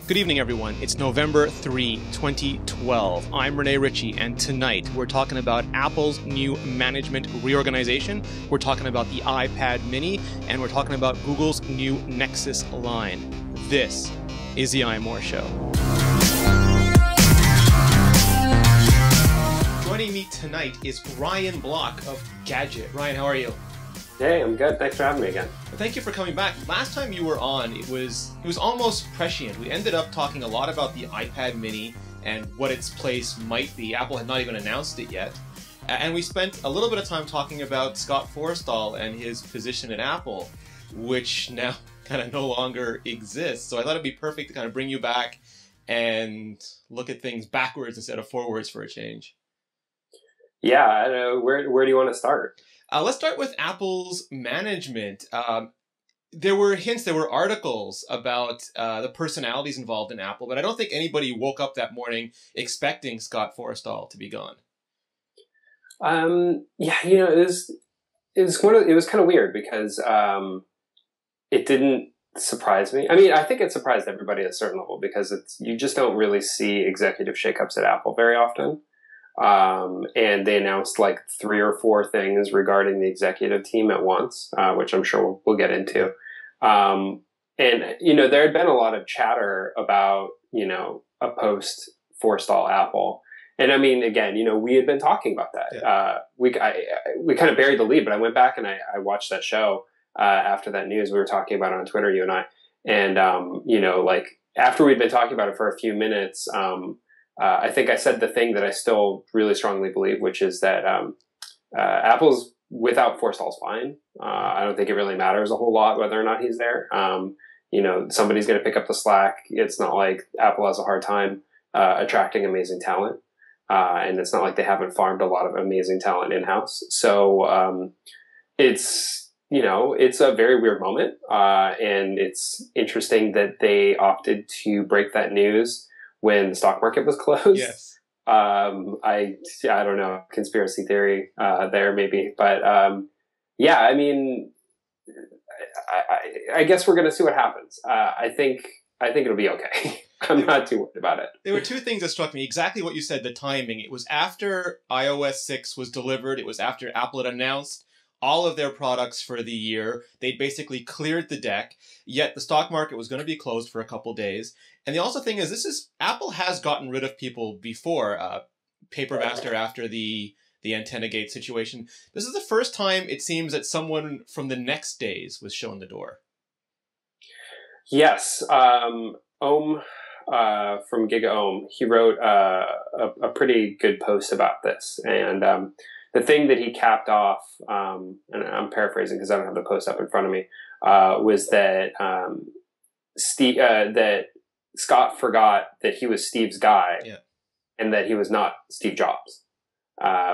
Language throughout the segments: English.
Good evening, everyone. It's November 3, 2012. I'm Rene Ritchie, and tonight we're talking about Apple's new management reorganization. We're talking about the iPad mini, and we're talking about Google's new Nexus line. This is the iMore Show. Joining me tonight is Ryan Block of Gadget. Ryan, how are you? Hey, I'm good. Thanks for having me again. Well, thank you for coming back. Last time you were on, it was almost prescient. We ended up talking a lot about the iPad mini and what its place might be. Apple had not even announced it yet. And we spent a little bit of time talking about Scott Forstall and his position at Apple, which now kind of no longer exists. So I thought it'd be perfect to kind of bring you back and look at things backwards instead of forwards for a change. Yeah, I don't know. Where do you want to start? Let's start with Apple's management. There were hints, there were articles about the personalities involved in Apple, but I don't think anybody woke up that morning expecting Scott Forstall to be gone. Yeah, you know, it was kind of weird because it didn't surprise me. I mean, I think it surprised everybody at a certain level because you just don't really see executive shakeups at Apple very often. And they announced like 3 or 4 things regarding the executive team at once, which I'm sure we'll get into. And, you know, there had been a lot of chatter about, you know, a post Forstall Apple. And I mean, again, you know, we had been talking about that. Yeah. We kind of buried the lead, but I went back and I watched that show, after that news. We were talking about it on Twitter, you and I, and, you know, like after we'd been talking about it for a few minutes, I think I said the thing that I still really strongly believe, which is that Apple's without Forstall's fine. I don't think it really matters a whole lot whether or not he's there. You know, somebody's going to pick up the slack. It's not like Apple has a hard time attracting amazing talent. And it's not like they haven't farmed a lot of amazing talent in-house. So it's, you know, it's a very weird moment. And it's interesting that they opted to break that news when the stock market was closed. Yes. I don't know, conspiracy theory there maybe, but yeah, I mean, I guess we're going to see what happens. I think it'll be okay. I'm not too worried about it. There were 2 things that struck me. Exactly what you said, the timing. It was after iOS 6 was delivered. It was after Apple had announced all of their products for the year. They'd basically cleared the deck, yet the stock market was going to be closed for a couple days. And the also thing is, Apple has gotten rid of people before. Papermaster after the antenna gate situation. This is the first time it seems that someone from the next days was shown the door. Yes. Ohm from GigaOhm, he wrote a pretty good post about this. And the thing that he capped off, and I'm paraphrasing because I don't have the post up in front of me, was that that Scott forgot that he was Steve's guy, yeah, and that he was not Steve Jobs,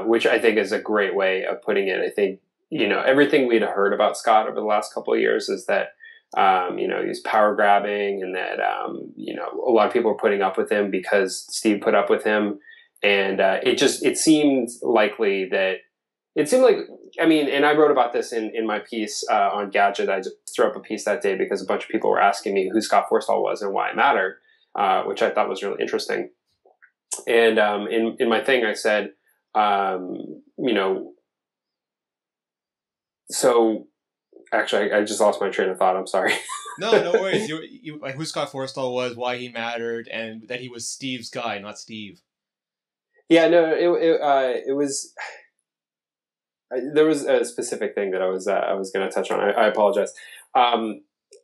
which I think is a great way of putting it. I think, you know, everything we'd heard about Scott over the last couple of years is that, you know, he's power grabbing and that, you know, a lot of people are putting up with him because Steve put up with him. And it seemed likely that I mean, and I wrote about this in my piece on Gadget. I just threw up a piece that day because a bunch of people were asking me who Scott Forstall was and why it mattered, which I thought was really interesting. And in my thing, I said, you know, so actually, I just lost my train of thought. I'm sorry. No worries. You who Scott Forstall was, why he mattered, and that he was Steve's guy, not Steve. Yeah, no, it was. There was a specific thing that I was going to touch on. I apologize.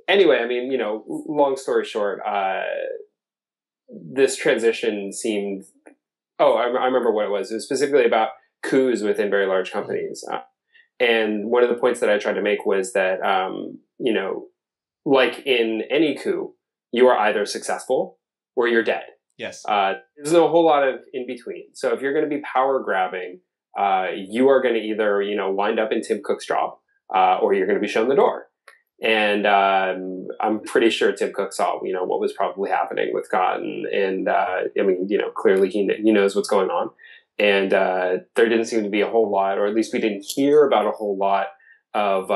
Anyway, I mean, you know, long story short, this transition seemed. Oh, I remember what it was. It was specifically about coups within very large companies, and one of the points that I tried to make was that, you know, like in any coup, you are either successful or you're dead. Yes. There's a whole lot of in between. So if you're going to be power grabbing, you are going to either, you know, wind up in Tim Cook's job, or you're going to be shown the door. And I'm pretty sure Tim Cook saw, you know, what was probably happening with Scott, and I mean, you know, clearly he knows what's going on. And there didn't seem to be a whole lot, or at least we didn't hear about a whole lot of,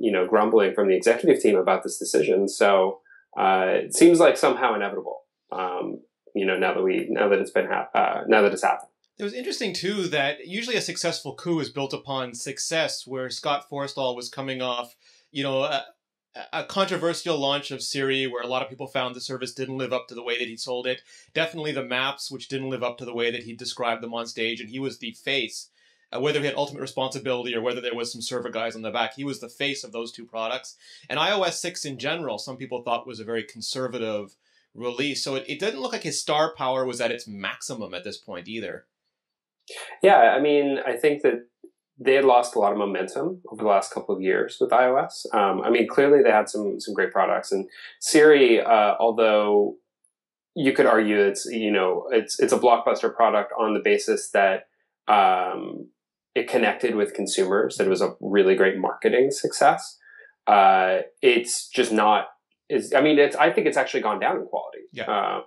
you know, grumbling from the executive team about this decision. So it seems like somehow inevitable. Now that it's happened. It was interesting too that usually a successful coup is built upon success, where Scott Forstall was coming off, a controversial launch of Siri, where a lot of people found the service didn't live up to the way that he sold it. Definitely the maps, which didn't live up to the way that he described them on stage, and he was the face. Whether he had ultimate responsibility or whether there was some server guys on the back, he was the face of those two products. And iOS 6 in general, some people thought was a very conservative release. So it didn't look like his star power was at its maximum at this point either. Yeah, I mean, I think that they had lost a lot of momentum over the last couple of years with iOS. Clearly they had some great products, and Siri, although you could argue it's a blockbuster product on the basis that it connected with consumers, that it was a really great marketing success. It's just not. I think it's actually gone down in quality. Yeah.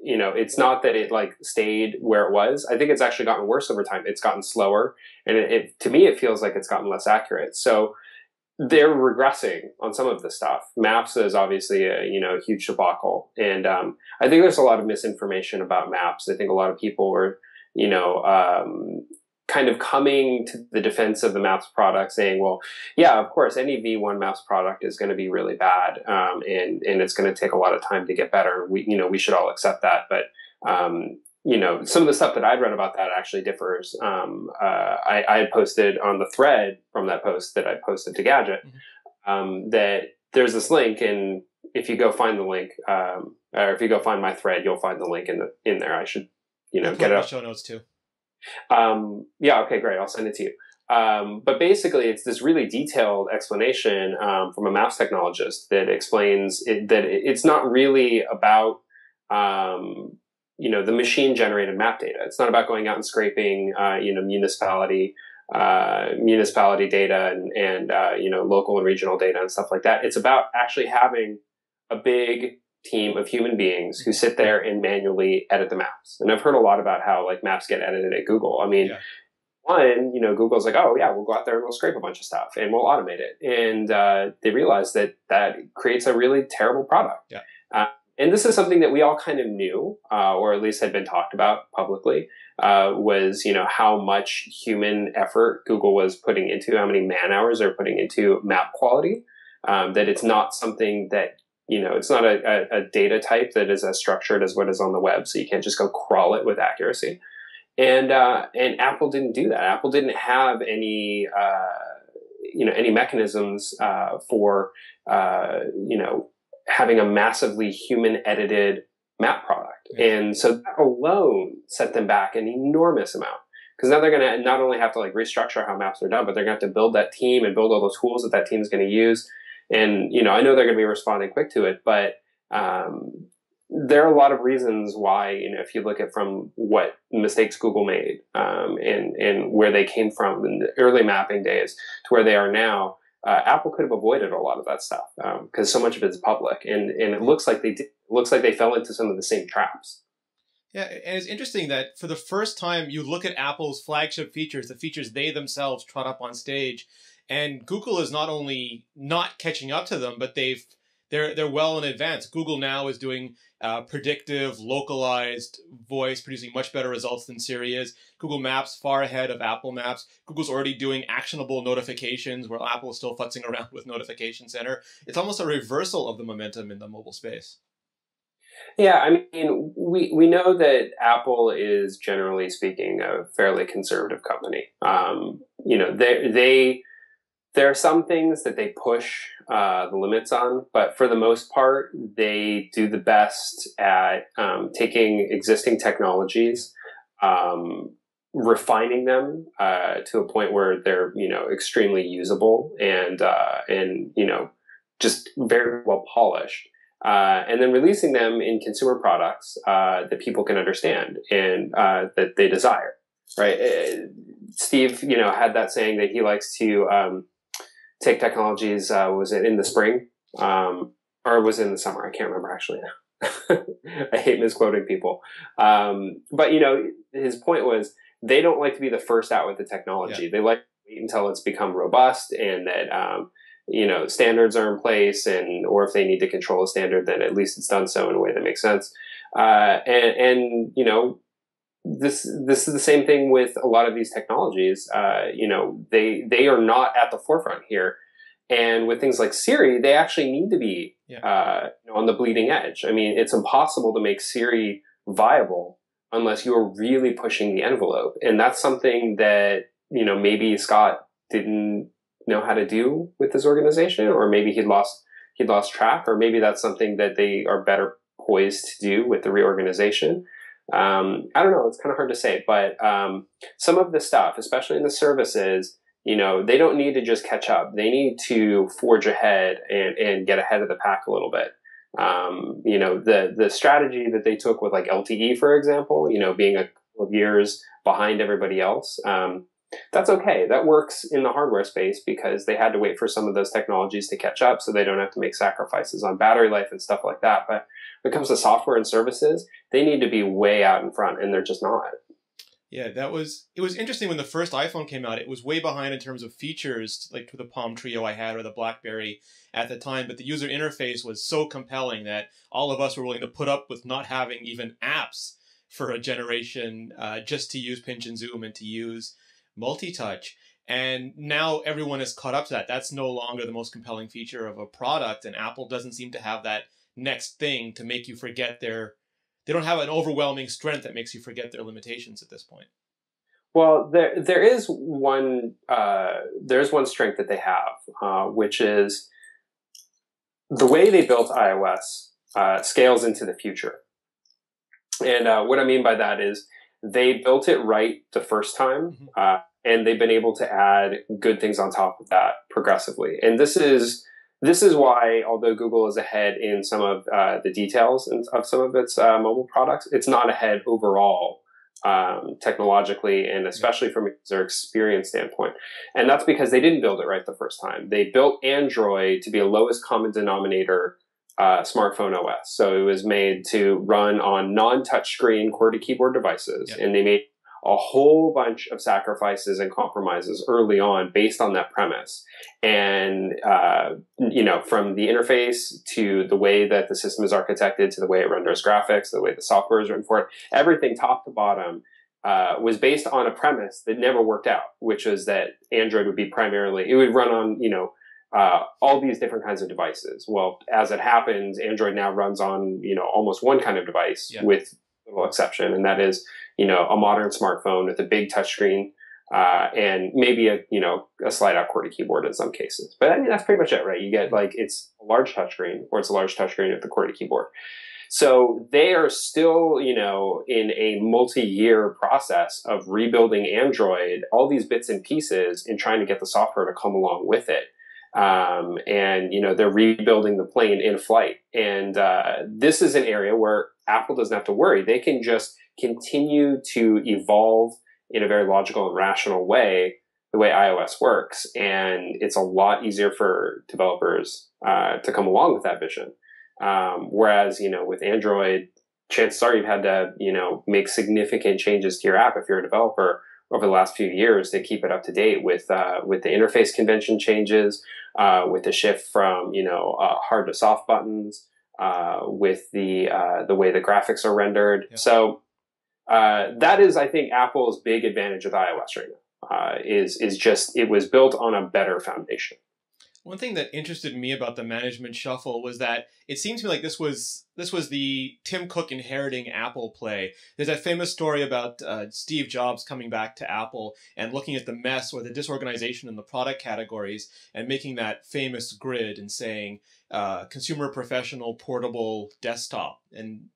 It's not that it like stayed where it was. I think it's actually gotten worse over time. It's gotten slower, and to me, it feels like it's gotten less accurate. So they're regressing on some of the stuff. Maps is obviously a huge debacle, and I think there's a lot of misinformation about Maps. I think a lot of people were kind of coming to the defense of the Maps product, saying, well, yeah, of course, any V1 Maps product is going to be really bad, and it's going to take a lot of time to get better. We should all accept that. But, some of the stuff that I'd read about that actually differs. I had posted on the thread from that post that I posted to Gadget, that there's this link, and if you go find the link, or if you go find my thread, you'll find the link in there. I should, get it up. Show notes too. Yeah, okay, great. I'll send it to you. But basically, it's this really detailed explanation from a maps technologist that explains that it's not really about the machine-generated map data. It's not about going out and scraping municipality data and local and regional data and stuff like that. It's about actually having a big team of human beings who sit there and manually edit the maps. And I've heard a lot about how like maps get edited at Google. Google's like, oh yeah, we'll go out there and we'll scrape a bunch of stuff and we'll automate it. And they realize that creates a really terrible product. Yeah. And this is something that we all kind of knew, or at least had been talked about publicly, was, how much human effort Google was putting into, how many man hours they're putting into map quality, that it's not something that it's not a data type that is as structured as what is on the web, so you can't just go crawl it with accuracy. And Apple didn't do that. Apple didn't have any mechanisms for having a massively human edited map product, and so that alone set them back an enormous amount. Because now they're going to not only have to like restructure how maps are done, but they're going to have to build that team and build all those tools that team's going to use. And, I know they're going to be responding quick to it, but there are a lot of reasons why, if you look at from what mistakes Google made and where they came from in the early mapping days to where they are now, Apple could have avoided a lot of that stuff because so much of it is public. And it looks like they fell into some of the same traps. Yeah, and it's interesting that for the first time, you look at Apple's flagship features, the features they themselves trot up on stage, and Google is not only not catching up to them, but they're well in advance. Google now is doing predictive, localized voice, producing much better results than Siri is. Google Maps far ahead of Apple Maps. Google's already doing actionable notifications, where Apple is still futzing around with Notification Center. It's almost a reversal of the momentum in the mobile space. Yeah, we know that Apple is, generally speaking, a fairly conservative company. There are some things that they push the limits on, but for the most part, they do the best at taking existing technologies, refining them to a point where they're extremely usable and just very well polished, and then releasing them in consumer products that people can understand and that they desire. Right? Steve, had that saying that he likes to take technologies, was it in the spring? Or was it in the summer? I can't remember actually. I hate misquoting people. But his point was they don't like to be the first out with the technology. Yeah. They like to wait until it's become robust and that, standards are in place or if they need to control a standard, then at least it's done so in a way that makes sense. And you know, this is the same thing with a lot of these technologies. You know, they are not at the forefront here. And with things like Siri, they actually need to be you know, on the bleeding edge. I mean, it's impossible to make Siri viable unless you are really pushing the envelope. And that's something that, you know, maybe Scott didn't know how to do with his organization, or maybe he'd lost track, or maybe that's something that they are better poised to do with the reorganization. I don't know. It's kind of hard to say, but some of the stuff, especially in the services, you know, they don't need to just catch up. They need to forge ahead and get ahead of the pack a little bit. You know, the strategy that they took with like LTE, for example, you know, being a couple of years behind everybody else, that's okay. That works in the hardware space because they had to wait for some of those technologies to catch up so they don't have to make sacrifices on battery life and stuff like that. But when it comes to software and services, they need to be way out in front, and they're just not. Yeah, it was interesting when the first iPhone came out. It was way behind in terms of features, like to the Palm Trio I had or the BlackBerry at the time, but the user interface was so compelling that all of us were willing to put up with not having even apps for a generation, just to use pinch and zoom and to use multi-touch. And now everyone is caught up to that. That's no longer the most compelling feature of a product, and Apple doesn't seem to have that next thing to make you forget they don't have an overwhelming strength that makes you forget their limitations at this point. Well, there's one strength that they have, which is the way they built iOS scales into the future. And what I mean by that is they built it right the first time, and they've been able to add good things on top of that progressively. And this is why, although Google is ahead in some of the details of some of its mobile products, it's not ahead overall technologically, and especially from a user experience standpoint. And that's because they didn't build it right the first time. They built Android to be a lowest common denominator smartphone OS. So it was made to run on non-touchscreen QWERTY-keyboard devices, and they made a whole bunch of sacrifices and compromises early on based on that premise. And, you know, from the interface to the way that the system is architected, to the way it renders graphics, the way the software is written for it, everything top to bottom was based on a premise that never worked out, which was that Android would be primarily, it would run on, you know, all these different kinds of devices. Well, as it happens, Android now runs on, you know, almost one kind of device with little exception, and that is, you know, a modern smartphone with a big touchscreen and maybe a slide-out QWERTY keyboard in some cases. But I mean, that's pretty much it, right? You get like it's a large touchscreen, or it's a large touchscreen with the QWERTY keyboard. So they are still, you know, in a multi-year process of rebuilding Android, all these bits and pieces, and trying to get the software to come along with it. And, you know, they're rebuilding the plane in flight. And this is an area where Apple doesn't have to worry. They can just continue to evolve in a very logical and rational way, the way iOS works. And it's a lot easier for developers to come along with that vision. Whereas, you know, with Android, chances are you've had to, you know, make significant changes to your app if you're a developer over the last few years to keep it up to date with the interface convention changes, with the shift from, you know, hard to soft buttons, with the way the graphics are rendered. Yeah. So that is, I think, Apple's big advantage with iOS right now, is just it was built on a better foundation. One thing that interested me about the management shuffle was that it seems to me like this was the Tim Cook inheriting Apple play. There's that famous story about Steve Jobs coming back to Apple and looking at the mess or the disorganization in the product categories and making that famous grid and saying consumer, professional, portable, desktop, and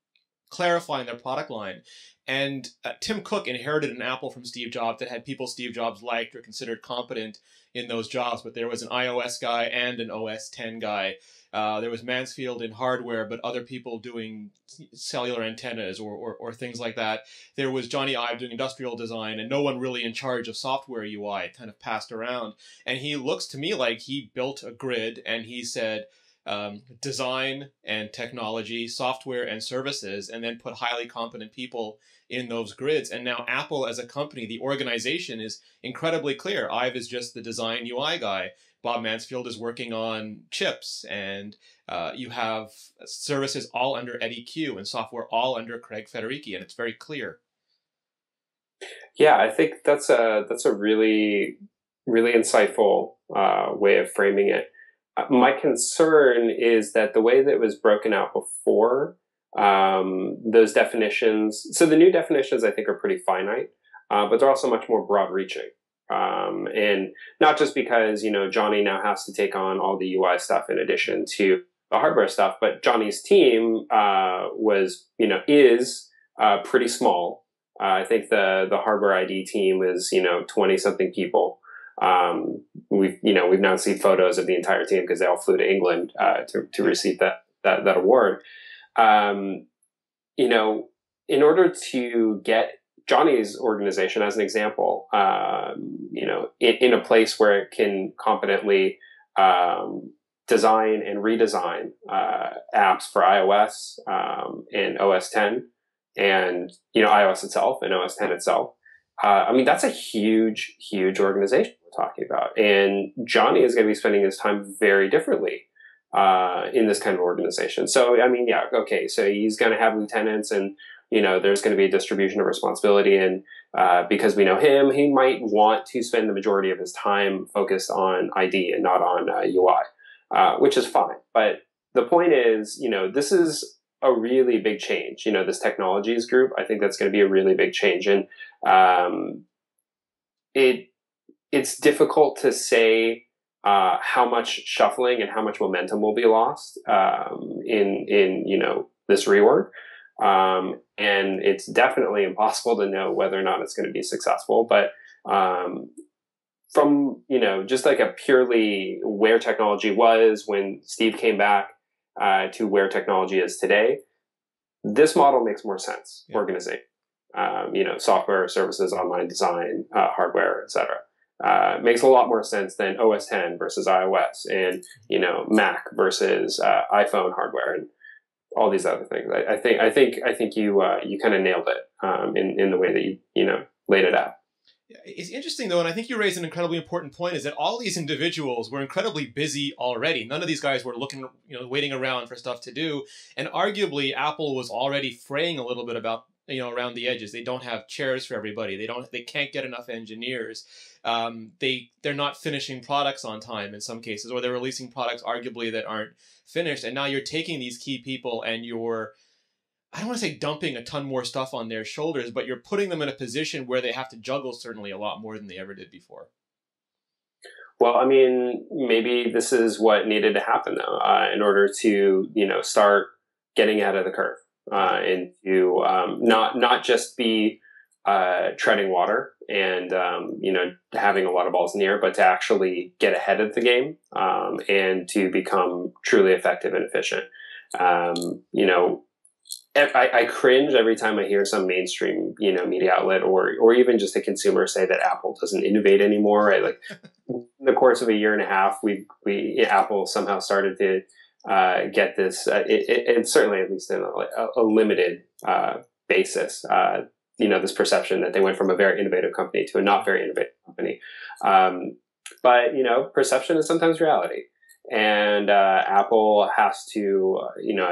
clarifying their product line. And Tim Cook inherited an Apple from Steve Jobs that had people Steve Jobs liked or considered competent in those jobs, but there was an iOS guy and an OS X guy. There was Mansfield in hardware, but other people doing cellular antennas or things like that. There was Johnny Ive doing industrial design, and no one really in charge of software UI. It kind of passed around. And he looks to me like he built a grid, and he said, design and technology, software and services, and then put highly competent people in those grids. And now Apple as a company, the organization is incredibly clear. Ive is just the design UI guy. Bob Mansfield is working on chips, and you have services all under Eddie Q and software all under Craig Federighi, and it's very clear. Yeah, I think that's a really insightful way of framing it. My concern is that the way that it was broken out before, those definitions. So the new definitions, I think, are pretty finite, but they're also much more broad-reaching. And not just because Johnny now has to take on all the UI stuff in addition to the hardware stuff, but Johnny's team is pretty small. I think the hardware ID team is 20 something people. We've now seen photos of the entire team because they all flew to England to receive that award. In order to get Johnny's organization, as an example, in a place where it can competently design and redesign apps for iOS and OS 10, and iOS itself and OS 10 itself. That's a huge organization we're talking about, and Johnny is going to be spending his time very differently in this kind of organization. So so he's going to have lieutenants, and there's going to be a distribution of responsibility, and because we know him, he might want to spend the majority of his time focused on ID and not on UI, which is fine. But the point is, this is a really big change. This technologies group, I think that's going to be a really big change. And it's difficult to say how much shuffling and how much momentum will be lost in this reorg. And it's definitely impossible to know whether or not it's going to be successful. But from just like a purely where technology was when Steve came back to where technology is today, this model makes more sense. Yeah. Organization, software, services, online design, hardware, etc. Makes a lot more sense than OS 10 versus iOS, and Mac versus iPhone hardware, and all these other things. I think you kind of nailed it in the way that you laid it out. It's interesting, though, and I think you raised an incredibly important point, is that all these individuals were incredibly busy already. None of these guys were waiting around for stuff to do. And arguably, Apple was already fraying a little bit about, around the edges. They don't have chairs for everybody. They can't get enough engineers. They're not finishing products on time in some cases, or they're releasing products arguably that aren't finished. And now you're taking these key people and you're, I don't want to say dumping a ton more stuff on their shoulders, but you're putting them in a position where they have to juggle certainly a lot more than they ever did before. Well, maybe this is what needed to happen, though, in order to, start getting ahead of the curve, and to not just be treading water and, having a lot of balls in the air, but to actually get ahead of the game, and to become truly effective and efficient. I cringe every time I hear some mainstream, media outlet or even just a consumer say that Apple doesn't innovate anymore. Right? Like in the course of a year and a half, Apple somehow started to get this. And certainly, at least in a limited basis, this perception that they went from a very innovative company to a not very innovative company. But perception is sometimes reality. And Apple has to,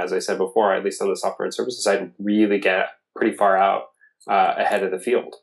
as I said before, at least on the software and services side, really get pretty far out ahead of the field.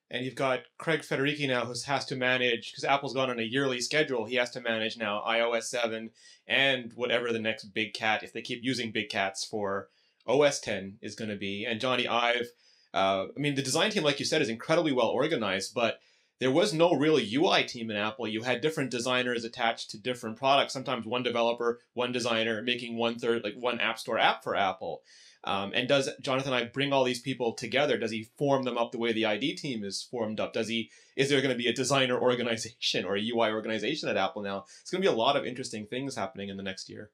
And you've got Craig Federighi now, who has to manage, because Apple's gone on a yearly schedule, he has to manage now iOS 7 and whatever the next big cat, if they keep using big cats, for OS 10 is going to be. And Johnny Ive, the design team, like you said, is incredibly well organized, but there was no real UI team in Apple. You had different designers attached to different products, sometimes one developer, one designer, making one App Store app for Apple. And does Jonathan Ive bring all these people together? Does he form them up the way the ID team is formed up? Is there going to be a designer organization or a UI organization at Apple now? It's going to be a lot of interesting things happening in the next year.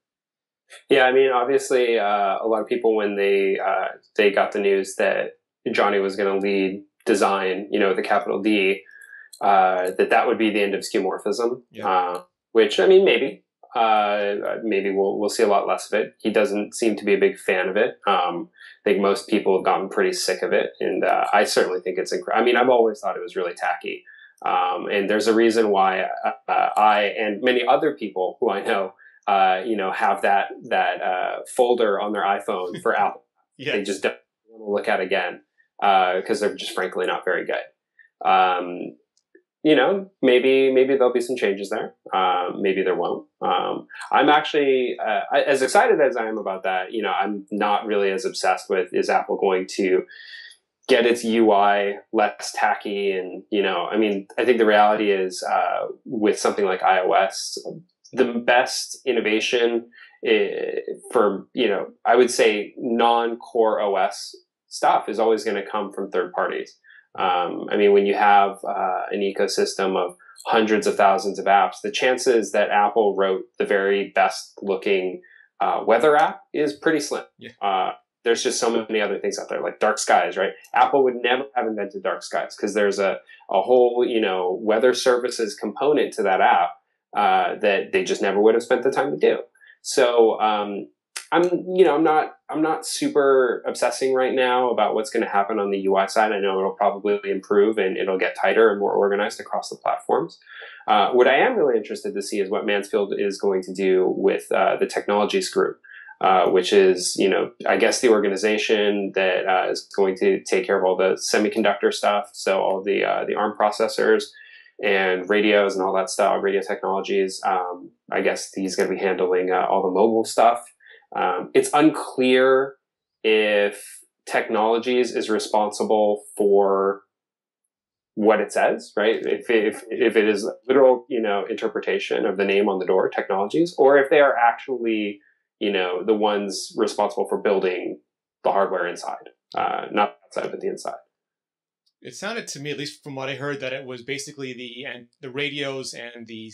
Yeah, obviously, a lot of people, when they got the news that Johnny was going to lead design, with a capital D, that would be the end of skeuomorphism. Yeah. Which, maybe. Maybe we'll see a lot less of it. He doesn't seem to be a big fan of it. I think most people have gotten pretty sick of it, and I certainly think it's incredible. I mean, I've always thought it was really tacky, and there's a reason why I and many other people who I know, have that folder on their iPhone for Apple. Yes. They just don't want to look at again because they're just frankly not very good. Maybe there'll be some changes there. Maybe there won't. I'm actually as excited as I am about that. I'm not really as obsessed with, is Apple going to get its UI less tacky? And, I think the reality is with something like iOS, the best innovation for, I would say non-core OS stuff is always going to come from third parties. When you have an ecosystem of hundreds of thousands of apps, the chances that Apple wrote the very best looking weather app is pretty slim. Yeah. There's just so many other things out there, like dark skies, right? Apple would never have invented dark skies because there's a whole, weather services component to that app that they just never would have spent the time to do. So, I'm not super obsessing right now about what's going to happen on the UI side. I know it'll probably improve and it'll get tighter and more organized across the platforms. What I am really interested to see is what Mansfield is going to do with the technologies group, which is, I guess the organization that is going to take care of all the semiconductor stuff. So all the ARM processors and radios and all that stuff, radio technologies. I guess he's going to be handling all the mobile stuff. It's unclear if technologies is responsible for what it says, right? If it is literal, interpretation of the name on the door, technologies, or if they are actually, the ones responsible for building the hardware inside, not outside, but the inside. It sounded to me, at least from what I heard, that it was basically the radios and the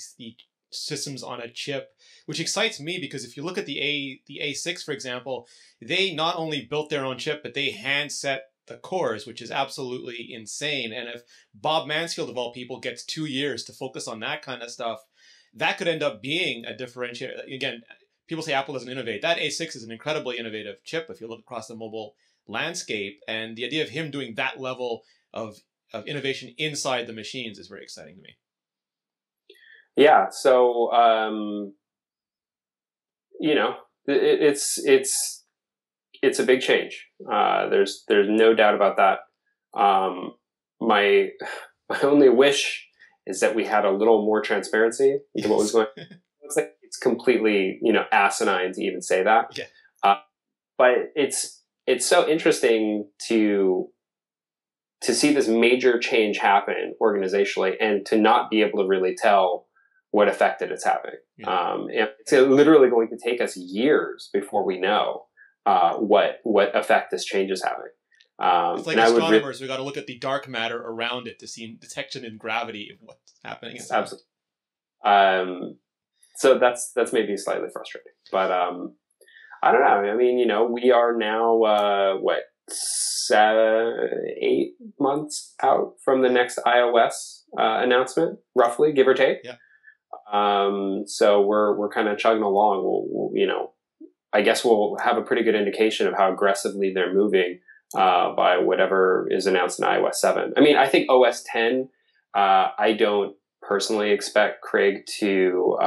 systems on a chip, which excites me because if you look at the A6, for example, they not only built their own chip, but they hand set the cores, which is absolutely insane. And if Bob Mansfield, of all people, gets 2 years to focus on that kind of stuff, that could end up being a differentiator. Again, people say Apple doesn't innovate. That A6 is an incredibly innovative chip if you look across the mobile landscape. And the idea of him doing that level of innovation inside the machines is very exciting to me. Yeah. So, it's a big change. There's no doubt about that. My only wish is that we had a little more transparency into what was going on. It's completely, asinine to even say that. Yeah. But it's so interesting to see this major change happen organizationally and to not be able to really tell what effect it's having. Yeah. And it's literally going to take us years before we know what effect this change is having. It's like astronomers, we got to look at the dark matter around it to see detection in gravity of what's happening. Absolutely. So that's maybe slightly frustrating, but I don't know. We are now 8 months out from the next iOS announcement, roughly, give or take. Yeah. So we're kind of chugging along. We'll I guess we'll have a pretty good indication of how aggressively they're moving by whatever is announced in iOS 7. I think OS 10, I don't personally expect Craig to,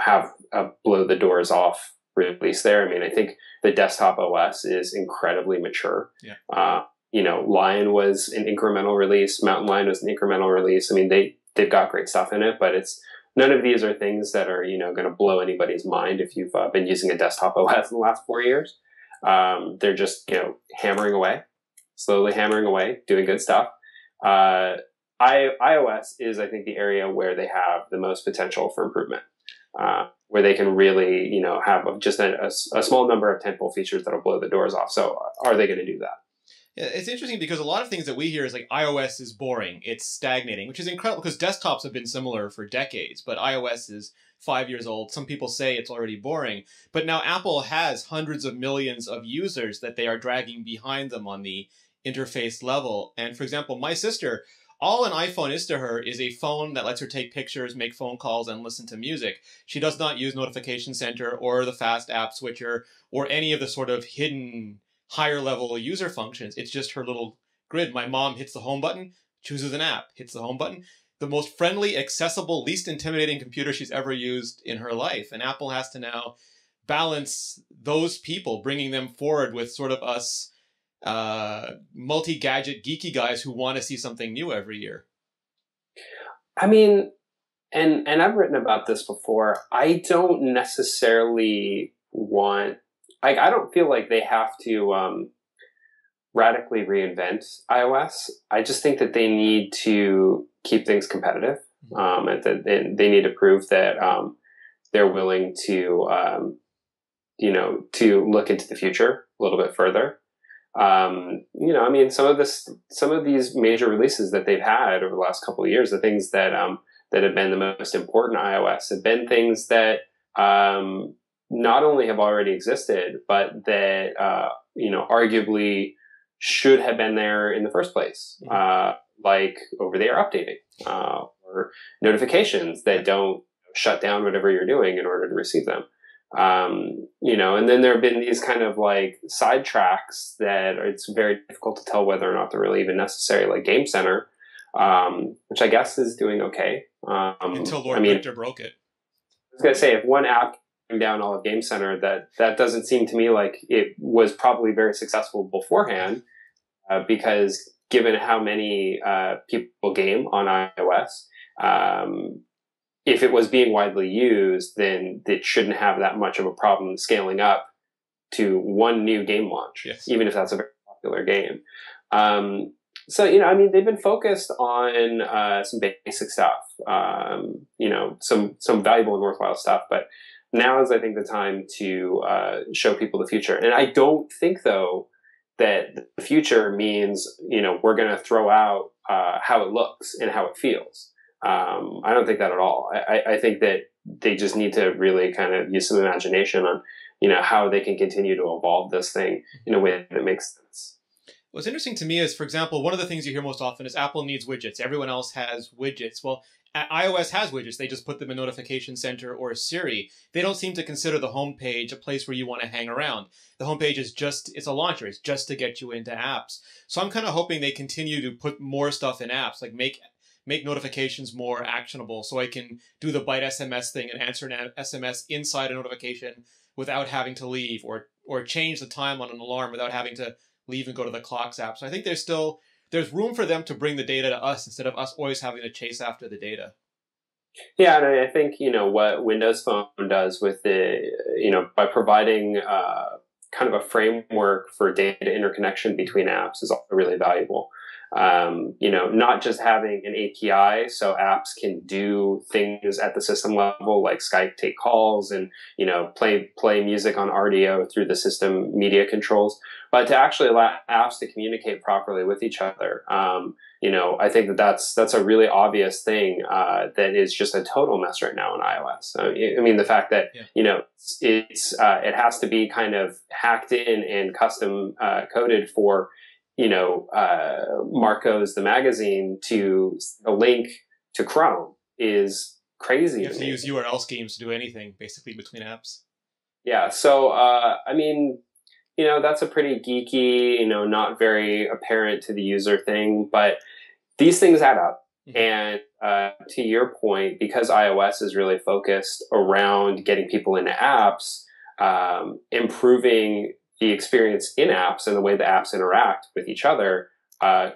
have a blow the doors off release there. I think the desktop OS is incredibly mature. Yeah. Lion was an incremental release. Mountain Lion was an incremental release. They've got great stuff in it, but none of these are things that are, going to blow anybody's mind if you've been using a desktop OS in the last 4 years. They're just, hammering away, slowly hammering away, doing good stuff. iOS is, I think, the area where they have the most potential for improvement, where they can really, have just a small number of tentpole features that'll blow the doors off. So are they going to do that? Yeah, it's interesting because a lot of things that we hear is like iOS is boring, it's stagnating, which is incredible because desktops have been similar for decades, but iOS is 5 years old. Some people say it's already boring, but now Apple has hundreds of millions of users that they are dragging behind them on the interface level. And for example, my sister all an iPhone is to her is a phone that lets her take pictures, make phone calls, and listen to music. She does not use Notification Center or the Fast App Switcher or any of the sort of hidden higher level user functions. It's just her little grid. My mom hits the home button, chooses an app, hits the home button. The most friendly, accessible, least intimidating computer she's ever used in her life. And Apple has to now balance those people, bringing them forward with sort of us multi-gadget geeky guys who want to see something new every year. I mean, and I've written about this before. I don't necessarily want, I don't feel like they have to radically reinvent iOS. I just think that they need to keep things competitive, and that they need to prove that they're willing to, to look into the future a little bit further. I mean, some of these major releases that they've had over the last couple of years, the things that that have been the most important iOS have been things that not only have already existed, but that arguably should have been there in the first place, like over-the-air updating or notifications that don't shut down whatever you're doing in order to receive them. And then there have been these kind of like sidetracks that it's very difficult to tell whether or not they're really even necessary, like Game Center, which I guess is doing okay. Until Lord Victor broke it. I was going to say, if one app came down all of Game Center, that doesn't seem to me like it was probably very successful beforehand, because given how many people game on iOS, if it was being widely used, then it shouldn't have that much of a problem scaling up to one new game launch, yes, even if that's a very popular game. So, I mean, they've been focused on some basic stuff, some valuable and worthwhile stuff. But now is, I think, the time to show people the future. And I don't think, though, that the future means, we're going to throw out how it looks and how it feels. I don't think that at all. I think that they just need to really kind of use some imagination on, how they can continue to evolve this thing in a way that makes sense. What's interesting to me is, for example, one of the things you hear most often is Apple needs widgets. Everyone else has widgets. Well, iOS has widgets. They just put them in Notification Center or Siri. They don't seem to consider the homepage a place where you want to hang around. The homepage is it's a launcher. It's just to get you into apps. So I'm kind of hoping they continue to put more stuff in apps, like make notifications more actionable, so I can do the Byte SMS thing and answer an SMS inside a notification without having to leave, or change the time on an alarm without having to leave and go to the Clocks app. So I think there's room for them to bring the data to us instead of us always having to chase after the data. Yeah, and I think, what Windows Phone does with by providing kind of a framework for data interconnection between apps is also really valuable. Not just having an API so apps can do things at the system level, like Skype take calls and, play music on RDO through the system media controls, but to actually allow apps to communicate properly with each other. I think that's a really obvious thing, that is just a total mess right now in iOS. I mean, the fact that, it has to be kind of hacked in and custom coded for, Marco's the magazine to a link to Chrome is crazy. You have to use URL schemes to do anything basically between apps. Yeah. So, I mean, that's a pretty geeky, not very apparent to the user thing, but these things add up. Mm-hmm. And to your point, because iOS is really focused around getting people into apps, improving the experience in apps and the way the apps interact with each other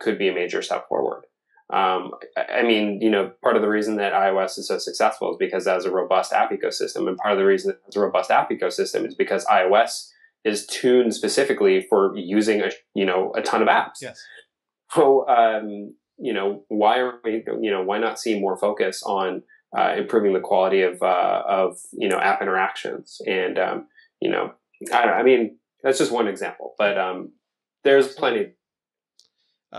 could be a major step forward. I mean, part of the reason that iOS is so successful is because it has a robust app ecosystem. And part of the reason it has a robust app ecosystem is because iOS is tuned specifically for using a ton of apps. Yes. So, why not see more focus on improving the quality of app interactions? And, I mean, that's just one example, but there's plenty.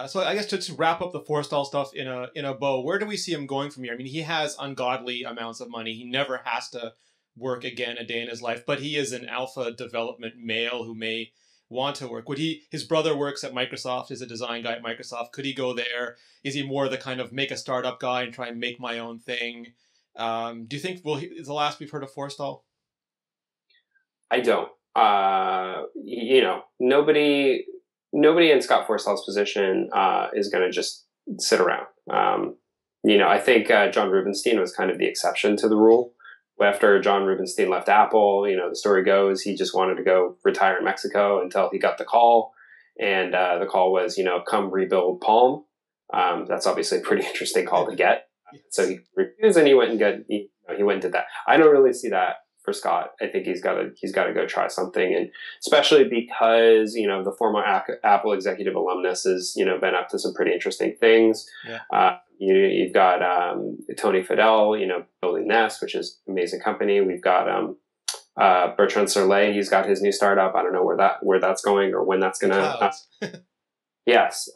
So I guess to wrap up the Forstall stuff in a bow, where do we see him going from here? I mean, he has ungodly amounts of money. He never has to work again a day in his life, but he is an alpha development male who may want to work? Would he? His brother works at Microsoft, is a design guy at Microsoft. Could he go there? Is he more the kind of make a startup guy and try and make my own thing? Do you think is the last we've heard of Forstall? I don't. Nobody in Scott Forstall's position is going to just sit around. I think John Rubinstein was kind of the exception to the rule. After John Rubinstein left Apple, the story goes he just wanted to go retire in Mexico until he got the call. And the call was, come rebuild Palm. That's obviously a pretty interesting call to get. So he refused, and he went and he went and did that. I don't really see that for Scott. I think he's got to go try something, and especially because the former Apple executive alumnus has been up to some pretty interesting things. Yeah. You've got Tony Fadell, building Nest, which is an amazing company. We've got Bertrand Serlet. He's got his new startup. I don't know where that's going or when that's going to. Yes.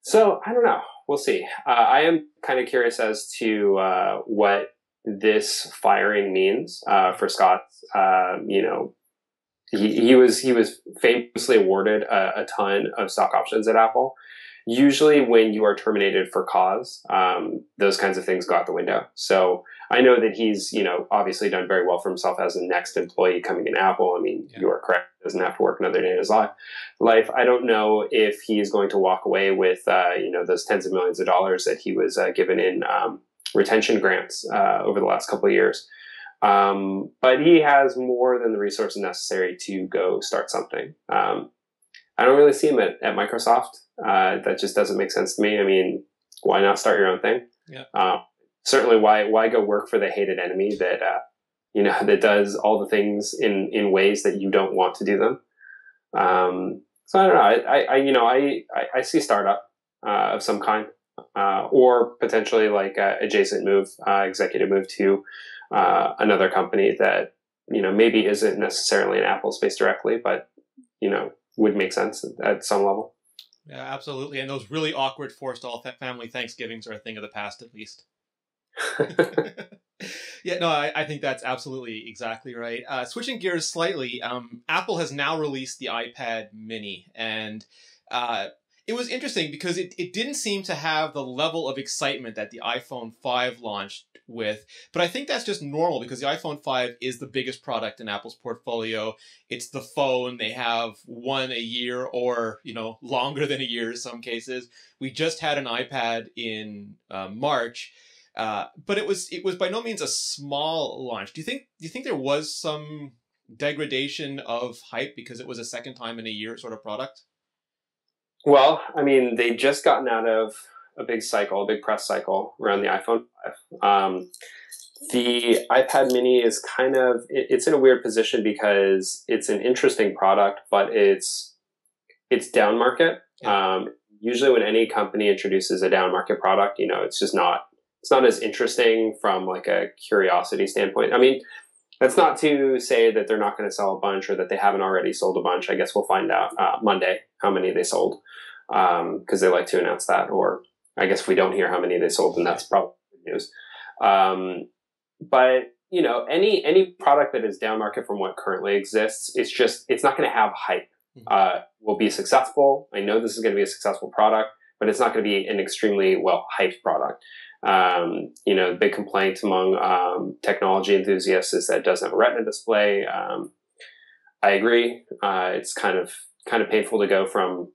So I don't know. We'll see. I am kind of curious as to what this firing means for Scott. He was famously awarded a ton of stock options at Apple. Usually when you are terminated for cause, those kinds of things go out the window. So I know that he's, obviously done very well for himself as the next employee coming in Apple. I mean, You are correct. He doesn't have to work another day in his life. I don't know if he's going to walk away with, those tens of millions of dollars that he was given in retention grants over the last couple of years. But he has more than the resources necessary to go start something. I don't really see him at Microsoft. That just doesn't make sense to me. I mean, why not start your own thing? Yeah. Certainly, why go work for the hated enemy that that does all the things in ways that you don't want to do them? So I don't know. I see startup of some kind, or potentially like a adjacent move, executive move to another company that maybe isn't necessarily in Apple space directly, but would make sense at some level. Yeah, absolutely. And those really awkward Forstall family Thanksgivings are a thing of the past, at least. Yeah, no, I think that's absolutely exactly right. Switching gears slightly, Apple has now released the iPad mini, and it was interesting because it didn't seem to have the level of excitement that the iPhone 5 launched with, but I think that's just normal because the iPhone 5 is the biggest product in Apple's portfolio. It's the phone. They have one a year or, longer than a year in some cases. We just had an iPad in March, but it was by no means a small launch. Do you think there was some degradation of hype because it was a second time in a year sort of product? Well, I mean, they'd just gotten out of a big press cycle around the iPhone 5. The iPad mini is it's in a weird position because it's an interesting product, but it's down market. Yeah. Usually when any company introduces a down market product, it's not as interesting from like a curiosity standpoint. I mean, that's not to say that they're not going to sell a bunch or that they haven't already sold a bunch. I guess we'll find out Monday how many they sold, because they like to announce that. Or I guess if we don't hear how many they sold, then that's probably good news. But any product that is down market from what currently exists, it's not going to have hype. Will be successful. I know this is going to be a successful product, but it's not going to be an extremely well hyped product. The big complaint among technology enthusiasts is that it doesn't have a Retina display. I agree. It's kind of painful to go from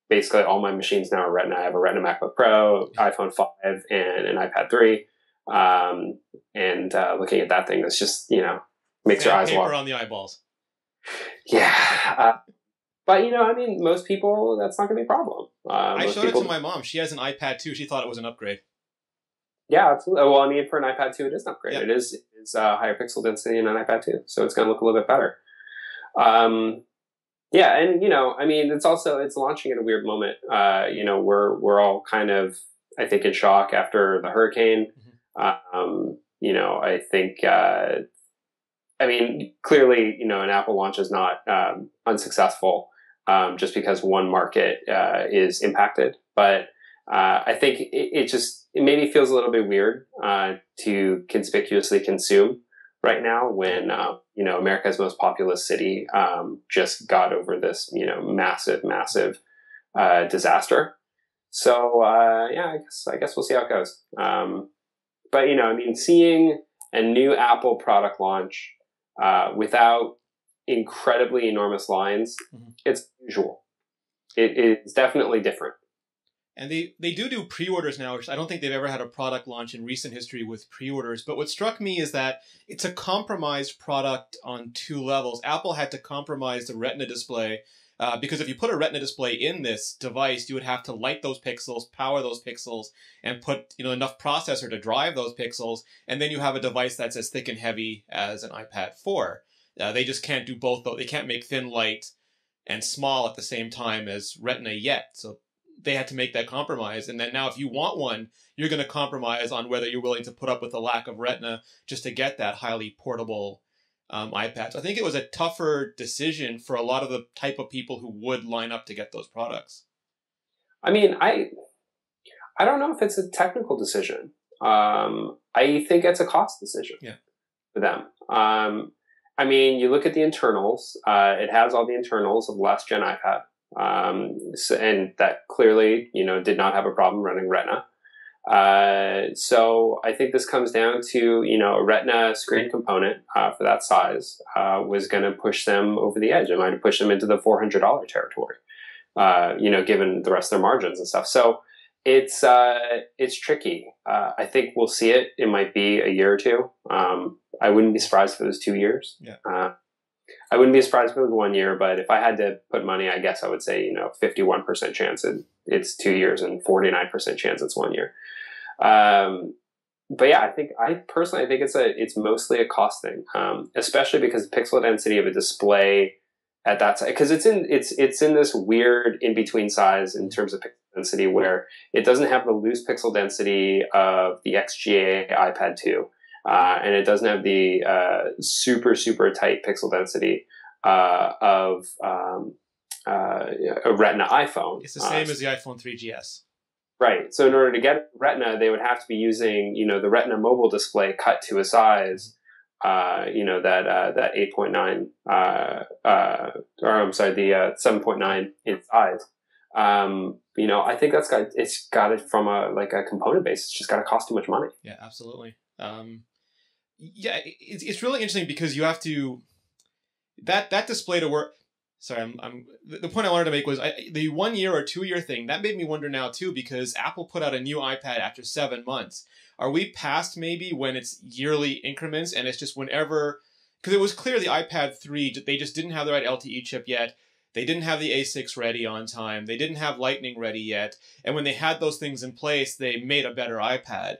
basically all my machines now are Retina. I have a Retina MacBook Pro, iPhone 5, and an iPad 3. Looking at that thing, it's just makes your eyes water. Paper on the eyeballs. Yeah. But, most people, that's not going to be a problem. I showed it to my mom. She has an iPad 2. She thought it was an upgrade. Yeah, absolutely. Well, for an iPad 2, it is an upgrade. Yeah. It is higher pixel density in an iPad 2, so it's going to look a little bit better. Yeah, and, it's launching at a weird moment. We're all kind of, I think, in shock after the hurricane. Mm-hmm. I think, clearly, an Apple launch is not unsuccessful just because one market is impacted. But I think it maybe feels a little bit weird to conspicuously consume right now when, America's most populous city just got over this, massive disaster. So, I guess we'll see how it goes. But, seeing a new Apple product launch without incredibly enormous lines, it's unusual. It is definitely different. And they do pre-orders now, which I don't think they've ever had a product launch in recent history with pre-orders. But what struck me is that it's a compromised product on two levels. Apple had to compromise the Retina display because if you put a Retina display in this device, you would have to light those pixels, power those pixels, and put enough processor to drive those pixels. And then you have a device that's as thick and heavy as an iPad 4. They just can't do both, though. They can't make thin, light, and small at the same time as Retina yet. So they had to make that compromise. And then now if you want one, you're going to compromise on whether you're willing to put up with the lack of Retina just to get that highly portable iPad. So I think it was a tougher decision for a lot of the type of people who would line up to get those products. I mean, I don't know if it's a technical decision. I think it's a cost decision for them. I mean, you look at the internals. It has all the internals of last gen iPad. And that clearly, did not have a problem running Retina. So I think this comes down to, a Retina screen component for that size was going to push them over the edge. It might have pushed them into the $400 territory, given the rest of their margins and stuff. So it's tricky. I think we'll see it. It might be a year or two. I wouldn't be surprised if it was 2 years. Yeah. I wouldn't be surprised if it was 1 year, but if I had to put money, I guess I would say, 51% chance it's 2 years and 49% chance it's 1 year. But yeah, I personally think it's mostly a cost thing, especially because the pixel density of a display at that size, because it's in this weird in between size in terms of pixel density where it doesn't have the loose pixel density of the XGA iPad 2. And it doesn't have the super tight pixel density of a Retina iPhone. It's the same as the iPhone 3GS. Right. So in order to get Retina, they would have to be using, the Retina mobile display cut to a size, that 8.9, or I'm sorry, the 7.9 inch size. I think it's got it from a component base. It's just got to cost too much money. Yeah, absolutely. It's really interesting because you have to that display to work. Sorry, the point I wanted to make was the 1 year or 2 year thing that made me wonder now too, because Apple put out a new iPad after 7 months. Are we past maybe when it's yearly increments and it's just whenever? Because it was clear the iPad 3 they just didn't have the right LTE chip yet. They didn't have the A6 ready on time. They didn't have Lightning ready yet. And when they had those things in place, they made a better iPad.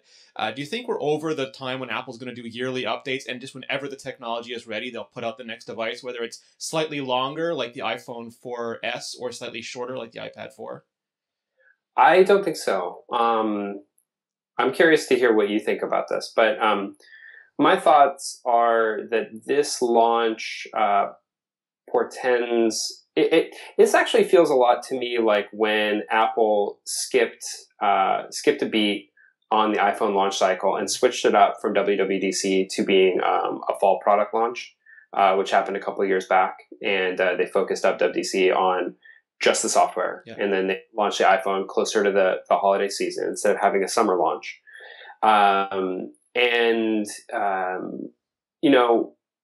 Do you think we're over the time when Apple's going to do yearly updates and just whenever the technology is ready, they'll put out the next device, whether it's slightly longer like the iPhone 4S or slightly shorter like the iPad 4? I don't think so. I'm curious to hear what you think about this. But my thoughts are that this launch portends... This actually feels a lot to me like when Apple skipped a beat on the iPhone launch cycle and switched it up from WWDC to being a fall product launch, which happened a couple of years back. And they focused up WWDC on just the software. Yeah. And then they launched the iPhone closer to the holiday season instead of having a summer launch.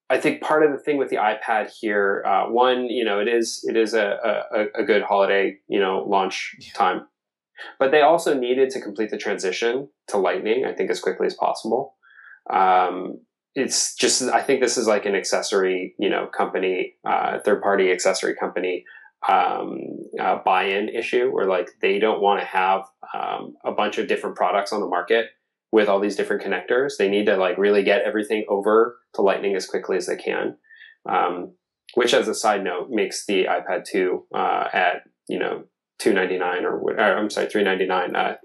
I think part of the thing with the iPad here, it is a good holiday, launch time. But they also needed to complete the transition to Lightning, I think, as quickly as possible. It's just, I think this is like an accessory, company, third-party accessory company buy-in issue where like they don't want to have a bunch of different products on the market with all these different connectors. They need to like really get everything over to Lightning as quickly as they can. Which, as a side note, makes the iPad 2 at $299 or I'm sorry, $399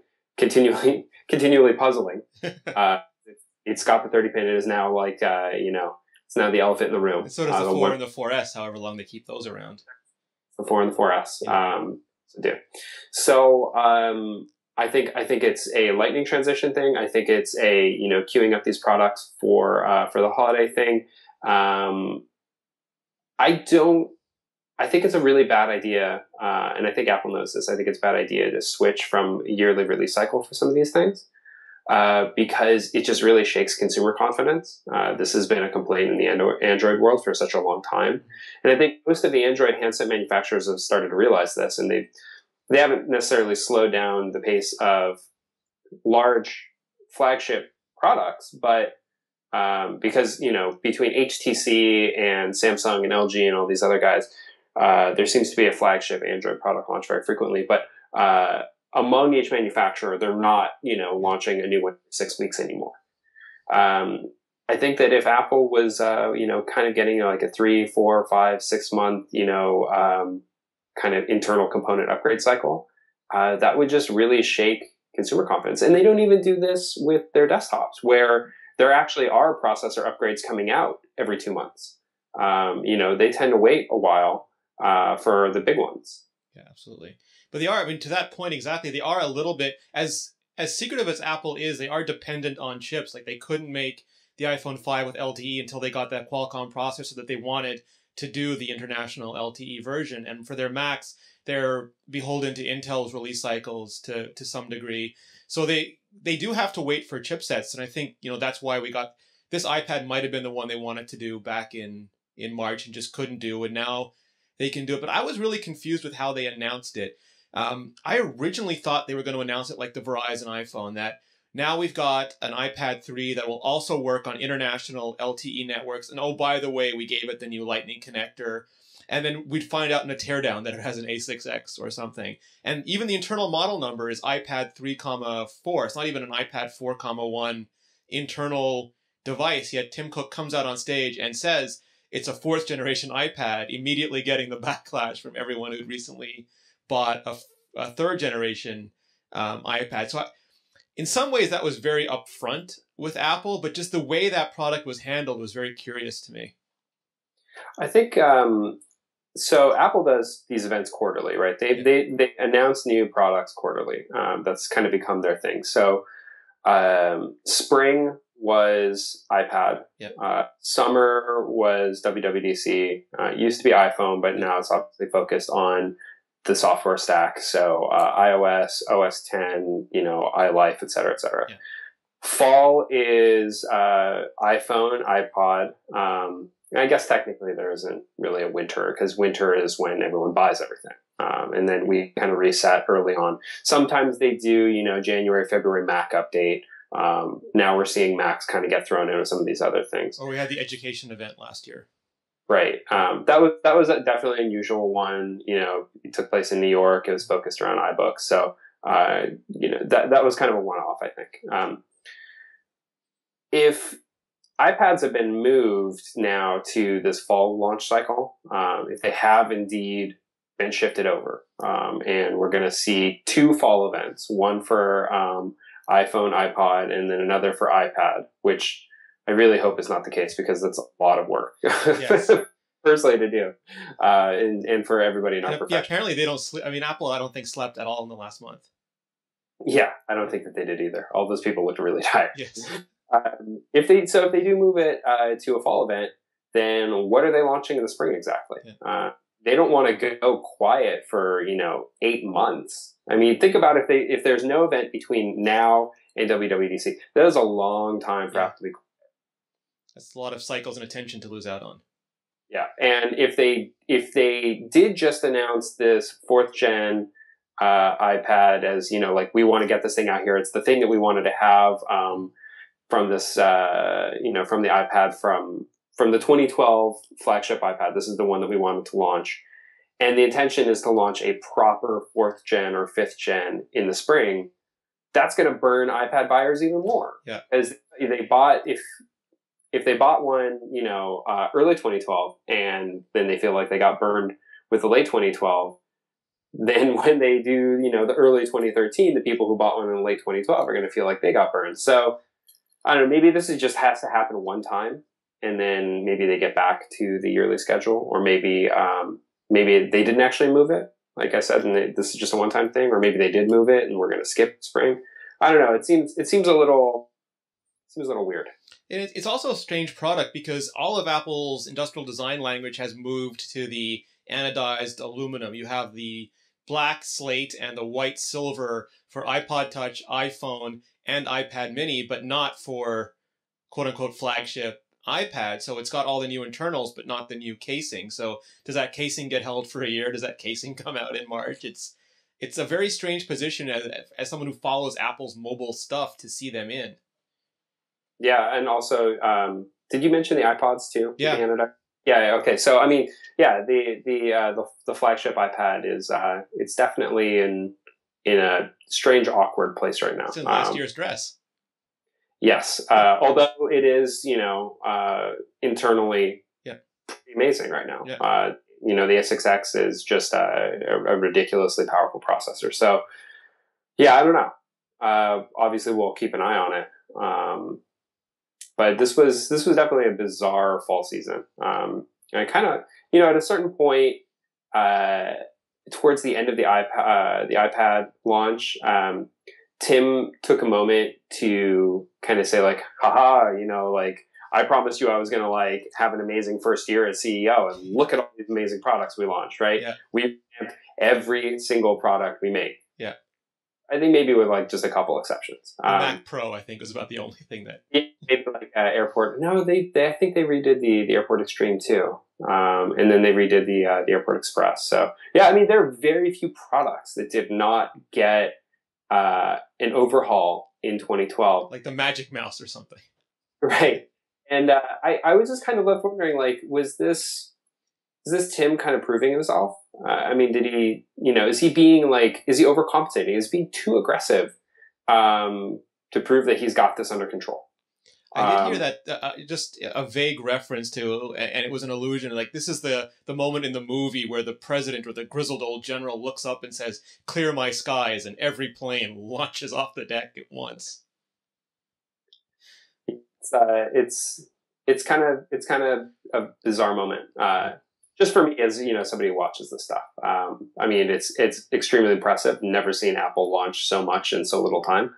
continually puzzling. It's got the 30 pin. It is now like it's now the elephant in the room. And so does the 4 and the 4S. However long they keep those around. The 4 and the 4S. Yeah. So I think it's a lightning transition thing. I think it's a, queuing up these products for the holiday thing. I don't. I think it's a really bad idea, and I think Apple knows this. I think it's a bad idea to switch from a yearly release cycle for some of these things, because it just really shakes consumer confidence. This has been a complaint in the Android world for such a long time, and I think most of the Android handset manufacturers have started to realize this, and they haven't necessarily slowed down the pace of large flagship products, but because between HTC and Samsung and LG and all these other guys, there seems to be a flagship Android product launch very frequently. But among each manufacturer, they're not launching a new one for 6 weeks anymore. I think that if Apple was kind of getting like a 3, 4, 5, 6 month kind of internal component upgrade cycle, that would just really shake consumer confidence. And they don't even do this with their desktops, where there actually are processor upgrades coming out every 2 months. They tend to wait a while for the big ones. Yeah, absolutely. But they are, I mean, to that point exactly, they are a little bit, as secretive as Apple is, they are dependent on chips. Like, they couldn't make the iPhone 5 with LTE until they got that Qualcomm processor that they wanted to do the international LTE version. And for their Macs, they're beholden to Intel's release cycles to some degree. So they do have to wait for chipsets. And I think, that's why we got this iPad might have been the one they wanted to do back in March and just couldn't do. And now they can do it. But I was really confused with how they announced it. I originally thought they were going to announce it like the Verizon iPhone, that now we've got an iPad 3 that will also work on international LTE networks. And oh, by the way, we gave it the new Lightning connector. And then we'd find out in a teardown that it has an A6X or something. And even the internal model number is iPad 3,4. It's not even an iPad 4,1 internal device. Yet Tim Cook comes out on stage and says it's a 4th generation iPad, immediately getting the backlash from everyone who'd recently bought a 3rd generation iPad. So in some ways that was very upfront with Apple, but just the way that product was handled was very curious to me. I think so. Apple does these events quarterly, right? They announce new products quarterly. That's kind of become their thing. So spring was iPad. Yep. Summer was WWDC. It used to be iPhone, but now it's obviously focused on the software stack. So iOS, OS 10, iLife, et cetera, et cetera. Yeah. Fall is iPhone, iPod. I guess technically there isn't really a winter, because winter is when everyone buys everything. And then we kind of reset early on. Sometimes they do, January, February Mac update. Now we're seeing Macs kind of get thrown into some of these other things. Or we had the education event last year. Right. That was a definitely an unusual one. It took place in New York. It was focused around iBooks. So, that was kind of a one-off, I think. If iPads have been moved now to this fall launch cycle, if they have indeed been shifted over, and we're going to see 2 fall events, one for iPhone, iPod, and then another for iPad, which I really hope is not the case, because that's a lot of work. Yes. Personally to do, and for everybody in our profession. Yeah, apparently they don't sleep. I mean, Apple, I don't think slept at all in the last month. Yeah, I don't think that they did either. All those people looked really tired. Yes. If they do move it to a fall event, then what are they launching in the spring exactly? Yeah. They don't want to go quiet for 8 months. I mean, think about if there's no event between now and WWDC, that is a long time for Apple to be quiet. That's a lot of cycles and attention to lose out on. Yeah, and if they did just announce this 4th gen iPad as we want to get this thing out here, it's the thing that we wanted to have from this from the iPad from the 2012 flagship iPad. This is the one that we wanted to launch, and the intention is to launch a proper 4th gen or 5th gen in the spring. That's going to burn iPad buyers even more. Yeah, as they bought if they bought one, early 2012, and then they feel like they got burned with the late 2012, then when they do, the early 2013, the people who bought one in the late 2012 are going to feel like they got burned. So, I don't know, maybe this just has to happen one time, and then maybe they get back to the yearly schedule, or maybe they didn't actually move it, like I said, and this is just a one-time thing, or maybe they did move it and we're going to skip spring. I don't know. It seems a little weird. It's also a strange product because all of Apple's industrial design language has moved to the anodized aluminum. You have the black slate and the white silver for iPod Touch, iPhone, and iPad mini, but not for quote unquote flagship iPad. So it's got all the new internals, but not the new casing. So does that casing get held for a year? Does that casing come out in March? It's a very strange position as someone who follows Apple's mobile stuff to see them in. Yeah, and also, did you mention the iPods too? Yeah. Yeah. Okay. So I mean, yeah, the flagship iPad is it's definitely in a strange, awkward place right now. It's in last year's dress. Yes, although it is, internally pretty amazing right now. Yeah. The A6X is just a ridiculously powerful processor. So, yeah, I don't know. Obviously, we'll keep an eye on it. But this was definitely a bizarre fall season. And kind of, at a certain point, towards the end of the iPad launch, Tim took a moment to kind of say like, haha, like I promised you I was going to like have an amazing first year as CEO, and look at all these amazing products we launched, right? Yeah. We ramped every single product we make. Yeah. I think maybe with like just a couple exceptions. The Mac Pro, I think, was about the only thing that. Yeah, maybe like Airport. No, they I think they redid the Airport Extreme too, and then they redid the Airport Express. So yeah, I mean there are very few products that did not get an overhaul in 2012, like the Magic Mouse or something, right? And I was just kind of left wondering, like, is this Tim kind of proving himself? I mean, did he, is he being like, is he overcompensating? Is he being too aggressive to prove that he's got this under control? I did hear that just a vague reference to, and it was an allusion, like this is the moment in the movie where the president or the grizzled old general looks up and says, "Clear my skies," and every plane launches off the deck at once. It's kind of a bizarre moment. Just for me as, somebody who watches this stuff. I mean, it's extremely impressive. Never seen Apple launch so much in so little time.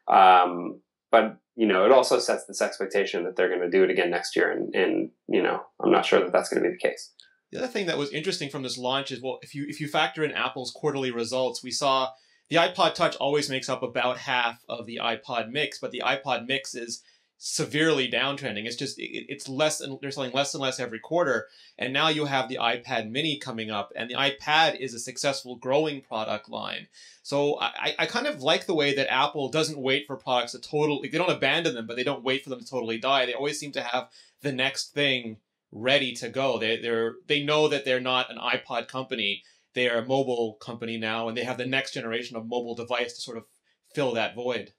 But, it also sets this expectation that they're going to do it again next year. And I'm not sure that that's going to be the case. The other thing that was interesting from this launch is, well, if you factor in Apple's quarterly results, we saw the iPod Touch always makes up about half of the iPod mix, but the iPod mix is severely downtrending. It's just, it's less, and they're selling less and less every quarter. And now you have the iPad mini coming up, and the iPad is a successful growing product line. So I kind of like the way that Apple doesn't wait for products to totally, they don't abandon them, but they don't wait for them to totally die. They always seem to have the next thing ready to go. They know that they're not an iPod company. They are a mobile company now, and they have the next generation of mobile device to sort of fill that void.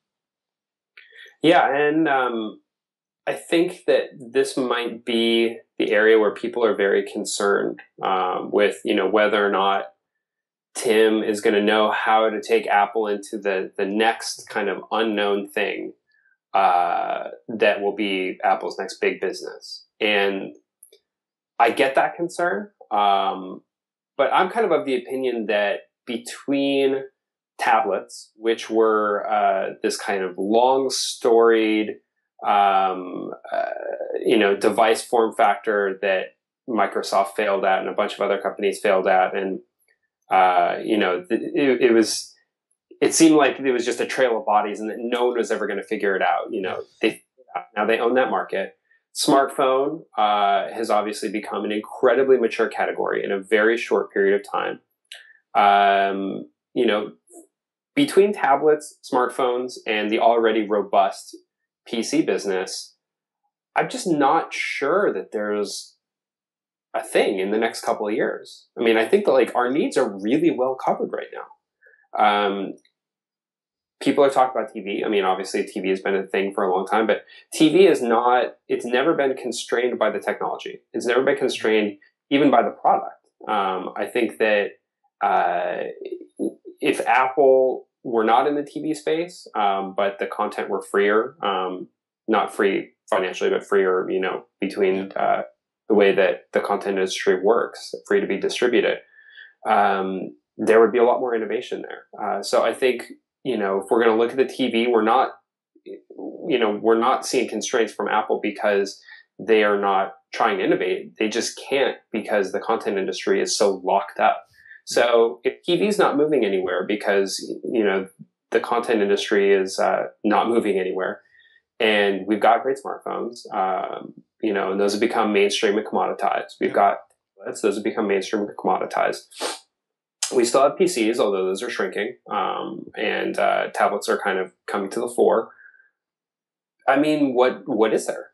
Yeah, and I think that this might be the area where people are very concerned with, whether or not Tim is going to know how to take Apple into the next kind of unknown thing that will be Apple's next big business. And I get that concern, but I'm kind of the opinion that between tablets, which were this kind of long storied, device form factor that Microsoft failed at and a bunch of other companies failed at. And, it seemed like it was just a trail of bodies and that no one was ever going to figure it out. Now they own that market. Smartphone has obviously become an incredibly mature category in a very short period of time. Between tablets, smartphones, and the already robust PC business, I'm just not sure that there's a thing in the next couple of years. I mean, I think that our needs are really well covered right now. People are talking about TV. I mean, obviously TV has been a thing for a long time, but TV it's never been constrained by the technology. It's never been constrained even by the product. I think that if Apple were not in the TV space, but the content were freer, not free financially, but freer, between the way that the content industry works, free to be distributed. there would be a lot more innovation there. So I think, if we're going to look at the TV, we're not seeing constraints from Apple because they are not trying to innovate. They just can't because the content industry is so locked up. So if TV's not moving anywhere because, the content industry is not moving anywhere, and we've got great smartphones, and those have become mainstream and commoditized. We've got tablets, those have become mainstream and commoditized. We still have PCs, although those are shrinking, and tablets are kind of coming to the fore. I mean, what is there?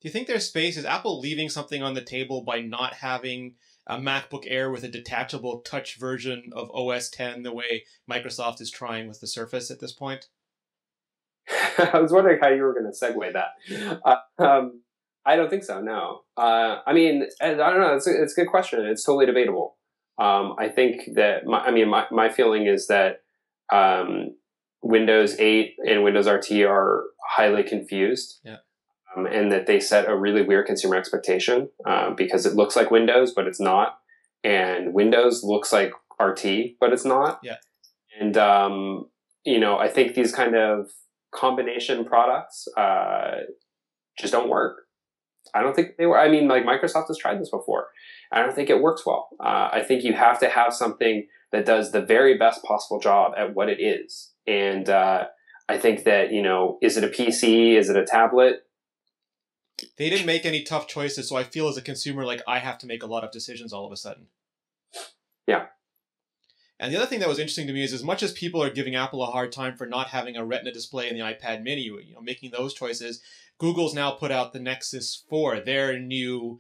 Do you think there's space? Is Apple leaving something on the table by not having a MacBook Air with a detachable touch version of OS X the way Microsoft is trying with the Surface at this point? I was wondering how you were going to segue that. I don't think so, no. I mean, I don't know. It's a good question. It's totally debatable. I think that, my feeling is that Windows 8 and Windows RT are highly confused. Yeah. And that they set a really weird consumer expectation because it looks like Windows, but it's not. And Windows looks like RT, but it's not. Yeah. And, I think these kind of combination products just don't work. I don't think they were. I mean, like Microsoft has tried this before. I don't think it works well. I think you have to have something that does the very best possible job at what it is. And I think that, is it a PC? Is it a tablet? They didn't make any tough choices, so I feel as a consumer like I have to make a lot of decisions all of a sudden. Yeah. And the other thing that was interesting to me is as much as people are giving Apple a hard time for not having a Retina display in the iPad mini, making those choices, Google's now put out the Nexus 4, their new...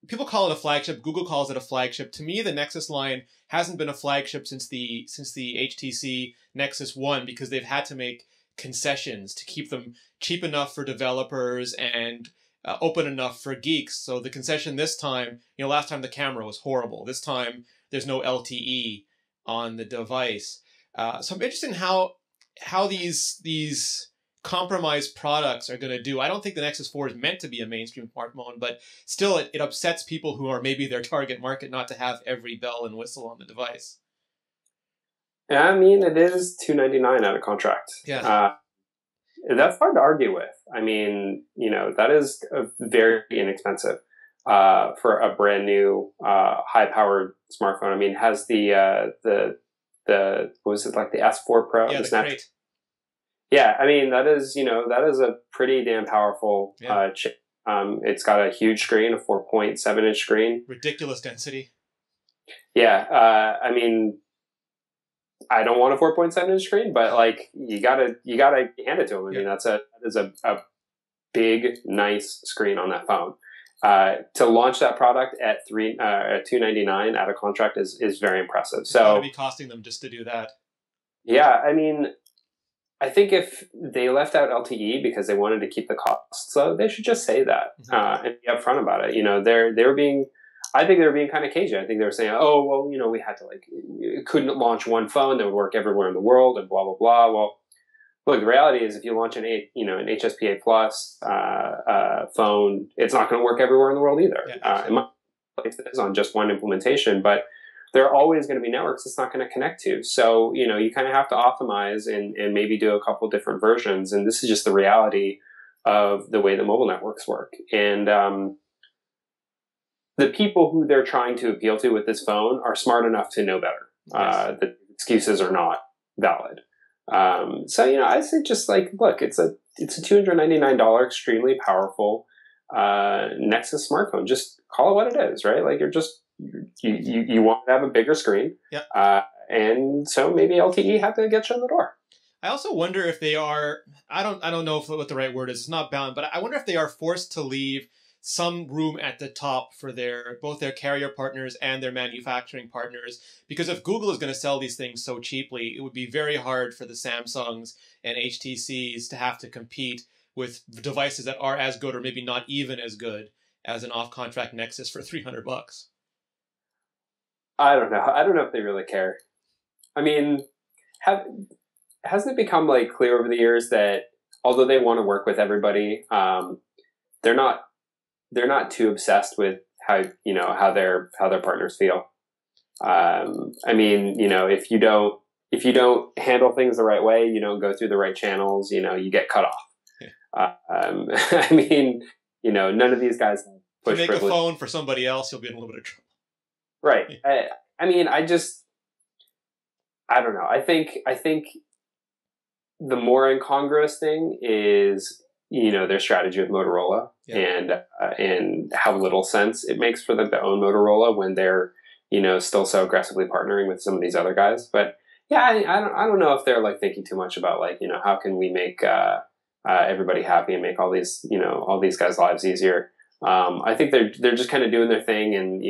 people call it a flagship. Google calls it a flagship. To me, the Nexus line hasn't been a flagship since the HTC Nexus 1 because they've had to make concessions to keep them cheap enough for developers and open enough for geeks. So the concession this time, last time the camera was horrible. This time there's no LTE on the device. So I'm interested in how these compromised products are going to do. I don't think the Nexus 4 is meant to be a mainstream smartphone, but still it upsets people who are maybe their target market not to have every bell and whistle on the device. I mean, it is $299 out of contract. Yeah. That's hard to argue with. I mean, that is very inexpensive for a brand new high-powered smartphone. I mean, it has the what was it, like the S4 Pro? Yeah, the Crate. Yeah, I mean, that is a pretty damn powerful chip. It's got a huge screen, a 4.7-inch screen. Ridiculous density. Yeah, I mean, I don't want a 4.7-inch screen, but like you gotta hand it to them. I mean, that is a big, nice screen on that phone. To launch that product at $299 out of contract is very impressive. It's gotta be costing them just to do that. Yeah, I mean, I think if they left out LTE because they wanted to keep the costs low, they should just say that and be upfront about it. I think they were being kind of cagey. I think they were saying, oh, well, we had to couldn't launch one phone that would work everywhere in the world and blah, blah, blah. Well, look, the reality is if you launch an HSPA Plus phone, it's not going to work everywhere in the world either. It might place this on just one implementation, but there are always going to be networks it's not going to connect to. So, you kind of have to optimize and maybe do a couple different versions. And this is just the reality of the way the mobile networks work. And the people who they're trying to appeal to with this phone are smart enough to know better. Yes. The excuses are not valid. So, I say just look, it's a $299 extremely powerful Nexus smartphone. Just call it what it is, right? Like you want to have a bigger screen. Yeah. And so maybe LTE had to get you in the door. I also wonder if they are, I don't know what the right word is, it's not bound, but I wonder if they are forced to leave some room at the top for both their carrier partners and their manufacturing partners. Because if Google is going to sell these things so cheaply, it would be very hard for the Samsungs and HTCs to have to compete with devices that are as good or maybe not even as good as an off-contract Nexus for $300. I don't know. I don't know if they really care. I mean, hasn't it become clear over the years that although they want to work with everybody, they're not too obsessed with how their partners feel. I mean, if you don't handle things the right way, you don't go through the right channels, you get cut off. I mean, none of these guys If you push make privilege. a phone for somebody else, you'll be in a little bit of trouble. Right. I mean, I don't know. I think the more incongruous thing is, their strategy with Motorola, and how little sense it makes for them to own Motorola when they're, still so aggressively partnering with some of these other guys. But yeah, I don't know if they're like thinking too much about like, how can we make everybody happy and make all these guys' lives easier. I think they're just kind of doing their thing and,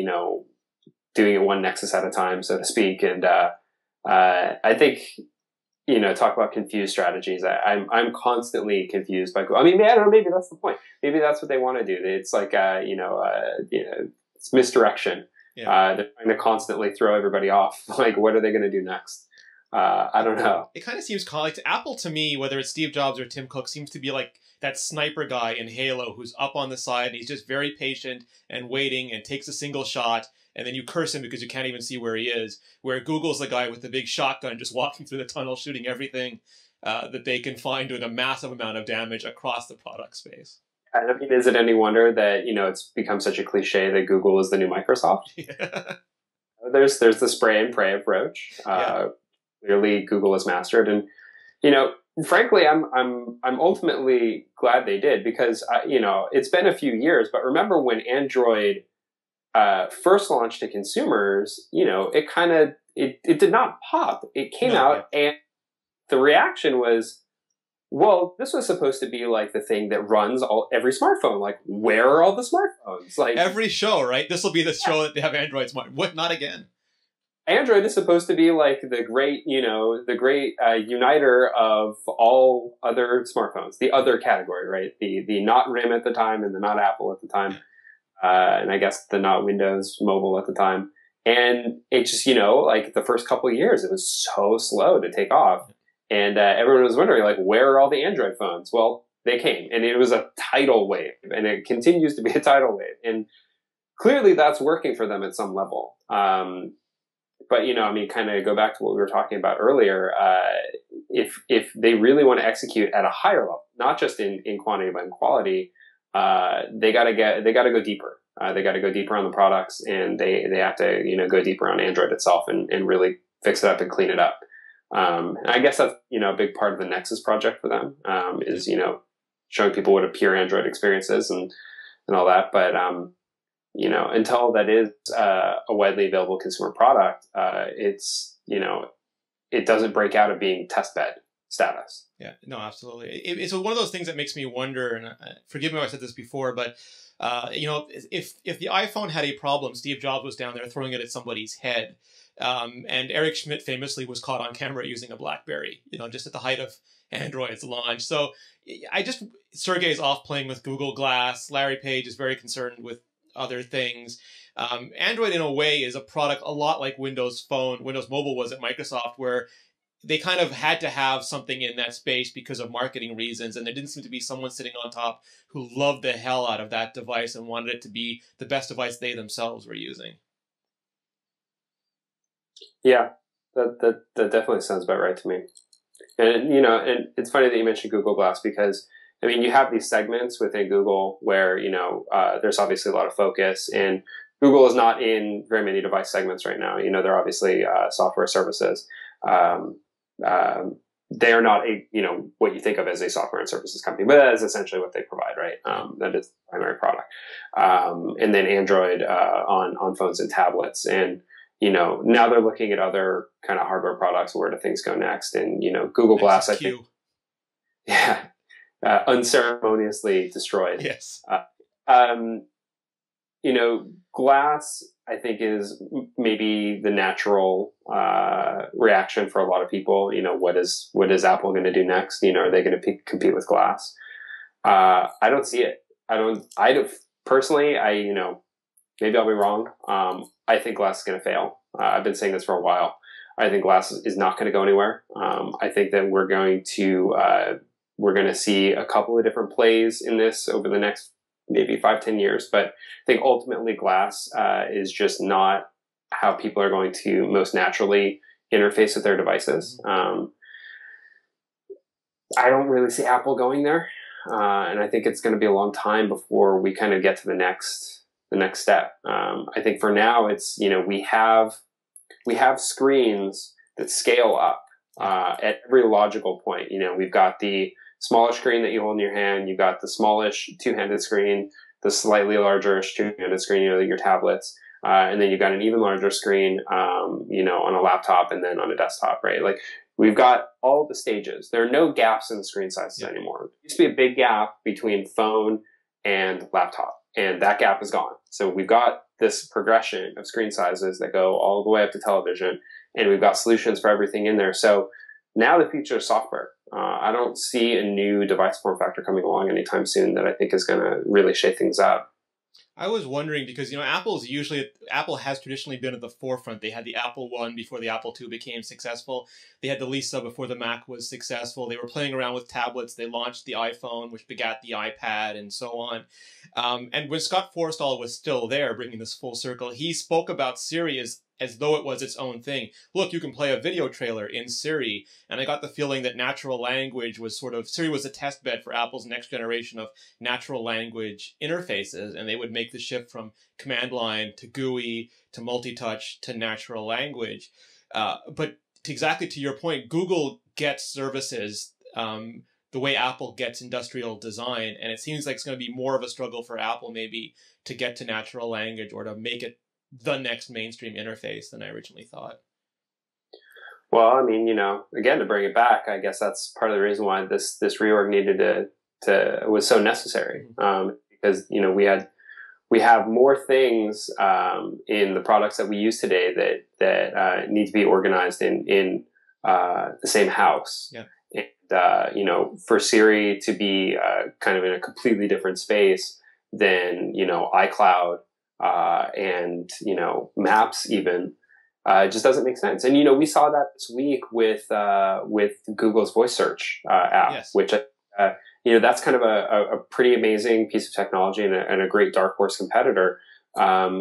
doing it one Nexus at a time, so to speak. And I think, talk about confused strategies. I'm constantly confused by Google. I mean, I don't know, maybe that's the point. Maybe that's what they want to do. It's like, it's misdirection. Yeah. They're trying to constantly throw everybody off. Like, what are they going to do next? I don't know. It kind of seems like Apple to me, whether it's Steve Jobs or Tim Cook, seems to be like that sniper guy in Halo who's up on the side and he's just very patient and waiting and takes a single shot. And then you curse him because you can't even see where he is. Where Google's the guy with the big shotgun just walking through the tunnel, shooting everything that they can find, doing a massive amount of damage across the product space. I mean, is it any wonder that, it's become such a cliche that Google is the new Microsoft? Yeah. There's the spray and pray approach. Clearly Google has mastered. And, frankly, I'm ultimately glad they did because, it's been a few years, but remember when Android first launched to consumers, it kind of, it did not pop. It came out and the reaction was, well, this was supposed to be like the thing that runs every smartphone. Like, where are all the smartphones? Like every show, right? This will be the show that they have Android smart. What? Not again. Android is supposed to be like the great uniter of all other smartphones, the other category, right? The not RIM at the time and the not Apple at the time. And I guess the not Windows Mobile at the time. And it just, like the first couple of years, it was so slow to take off. And everyone was wondering, like, where are all the Android phones? Well, they came, and it was a tidal wave, and it continues to be a tidal wave. And clearly that's working for them at some level. But, I mean, kind of go back to what we were talking about earlier. If they really want to execute at a higher level, not just in quantity, but in quality, they gotta go deeper. They gotta go deeper on the products, and they have to, go deeper on Android itself and really fix it up and clean it up. And I guess that's, a big part of the Nexus project for them, is, showing people what a pure Android experience is and all that. But, until that is a widely available consumer product, it's, it doesn't break out of being test bed status. Yeah, no, absolutely. It's one of those things that makes me wonder, and forgive me if I said this before, but, if the iPhone had a problem, Steve Jobs was down there throwing it at somebody's head. And Eric Schmidt famously was caught on camera using a BlackBerry, just at the height of Android's launch. So Sergey's off playing with Google Glass. Larry Page is very concerned with other things. Android, in a way, is a product a lot like Windows Mobile was at Microsoft, where they kind of had to have something in that space because of marketing reasons. And there didn't seem to be someone sitting on top who loved the hell out of that device and wanted it to be the best device they themselves were using. Yeah, that definitely sounds about right to me. And, and it's funny that you mentioned Google Glass because, I mean, you have these segments within Google where, there's obviously a lot of focus, and Google is not in very many device segments right now. They're obviously software services. They are not what you think of as a software and services company, but that is essentially what they provide, right? That is the primary product. And then Android on phones and tablets. And, now they're looking at other kind of hardware products. Where do things go next? And, Google Glass, I think, unceremoniously destroyed. Yes. Glass, I think, is maybe the natural reaction for a lot of people. What is Apple going to do next? Are they going to compete with Glass? I don't see it. I don't personally. Maybe I'll be wrong. I think Glass is going to fail. I've been saying this for a while. I think Glass is not going to go anywhere. I think that we're going to see a couple of different plays in this over the next maybe 5-10 years. But I think ultimately Glass is just not how people are going to most naturally interface with their devices. I don't really see Apple going there. And I think it's going to be a long time before we kind of get to the next step. I think for now it's, we have screens that scale up at every logical point. We've got the smaller screen that you hold in your hand. You've got the smallish two-handed screen, the slightly larger two-handed screen, your tablets. And then you've got an even larger screen, on a laptop and then on a desktop, right? Like we've got all the stages. There are no gaps in the screen sizes anymore. There used to be a big gap between phone and laptop, and that gap is gone. So we've got this progression of screen sizes that go all the way up to television, and we've got solutions for everything in there. So now the future is software. I don't see a new device form factor coming along anytime soon that I think is going to really shake things up. I was wondering because, Apple has traditionally been at the forefront. They had the Apple I before the Apple II became successful. They had the Lisa before the Mac was successful. They were playing around with tablets. They launched the iPhone, which begat the iPad and so on. And when Scott Forstall was still there, bringing this full circle, he spoke about Siri as though it was its own thing. Look, you can play a video trailer in Siri. And I got the feeling that natural language was Siri was a test bed for Apple's next generation of natural language interfaces. And they would make the shift from command line to GUI to multi-touch to natural language. But exactly to your point, Google gets services the way Apple gets industrial design. And it seems like it's going to be more of a struggle for Apple maybe to get to natural language or to make it the next mainstream interface than I originally thought. Well, I mean, again, to bring it back, I guess that's part of the reason why this reorg needed was so necessary. Because, we have more things in the products that we use today that need to be organized in the same house. Yeah. And, for Siri to be kind of in a completely different space than, iCloud, and, Maps even, it just doesn't make sense. And, we saw that this week with Google's voice search, app, Yes. which, that's kind of a pretty amazing piece of technology and a great dark horse competitor. I've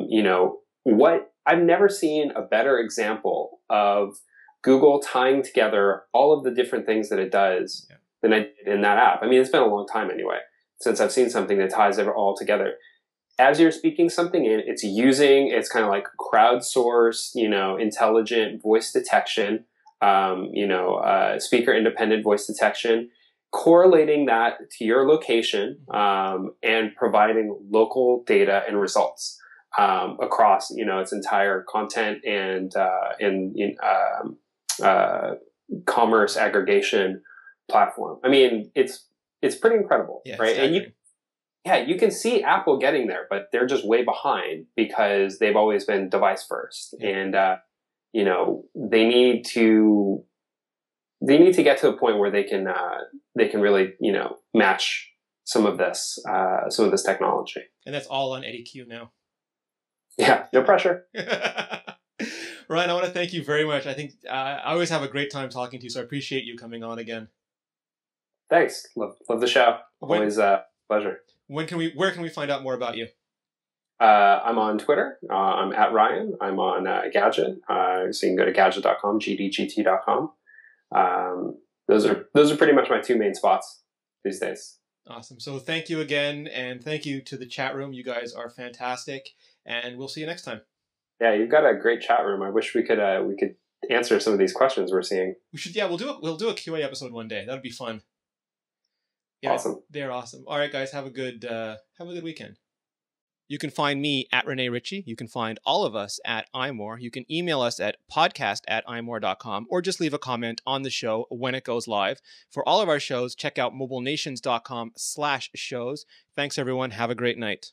never seen a better example of Google tying together all of the different things that it does than I did in that app. I mean, it's been a long time anyway, since I've seen something that ties it all together. As you're speaking something in, it's kind of like crowdsourced, intelligent voice detection, speaker independent voice detection, correlating that to your location, and providing local data and results, across, its entire content and commerce aggregation platform. I mean, it's pretty incredible, right? And you can see Apple getting there, but they're just way behind because they've always been device first. And, they need to get to a point where they can really, match some of this technology. And that's all on Eddie Q now. Yeah. No pressure. Ryan, I want to thank you very much. I think I always have a great time talking to you, so I appreciate you coming on again. Thanks. Love the show. Always a pleasure. Where can we find out more about you? I'm on Twitter. I'm at Ryan. I'm on Gadget. So you can go to gadget.com, GDGT.com. Those are pretty much my two main spots these days. Awesome. So thank you again, and thank you to the chat room. You guys are fantastic, and we'll see you next time. Yeah, you've got a great chat room. I wish we could answer some of these questions we're seeing. We should. Yeah, we'll do a QA episode one day. That'd be fun. Yeah, awesome. They're awesome. All right, guys, have a good weekend. You can find me at Rene Ritchie. You can find all of us at iMore. You can email us at podcast@imore.com or just leave a comment on the show when it goes live. For all of our shows, check out mobilenations.com/shows. Thanks, everyone. Have a great night.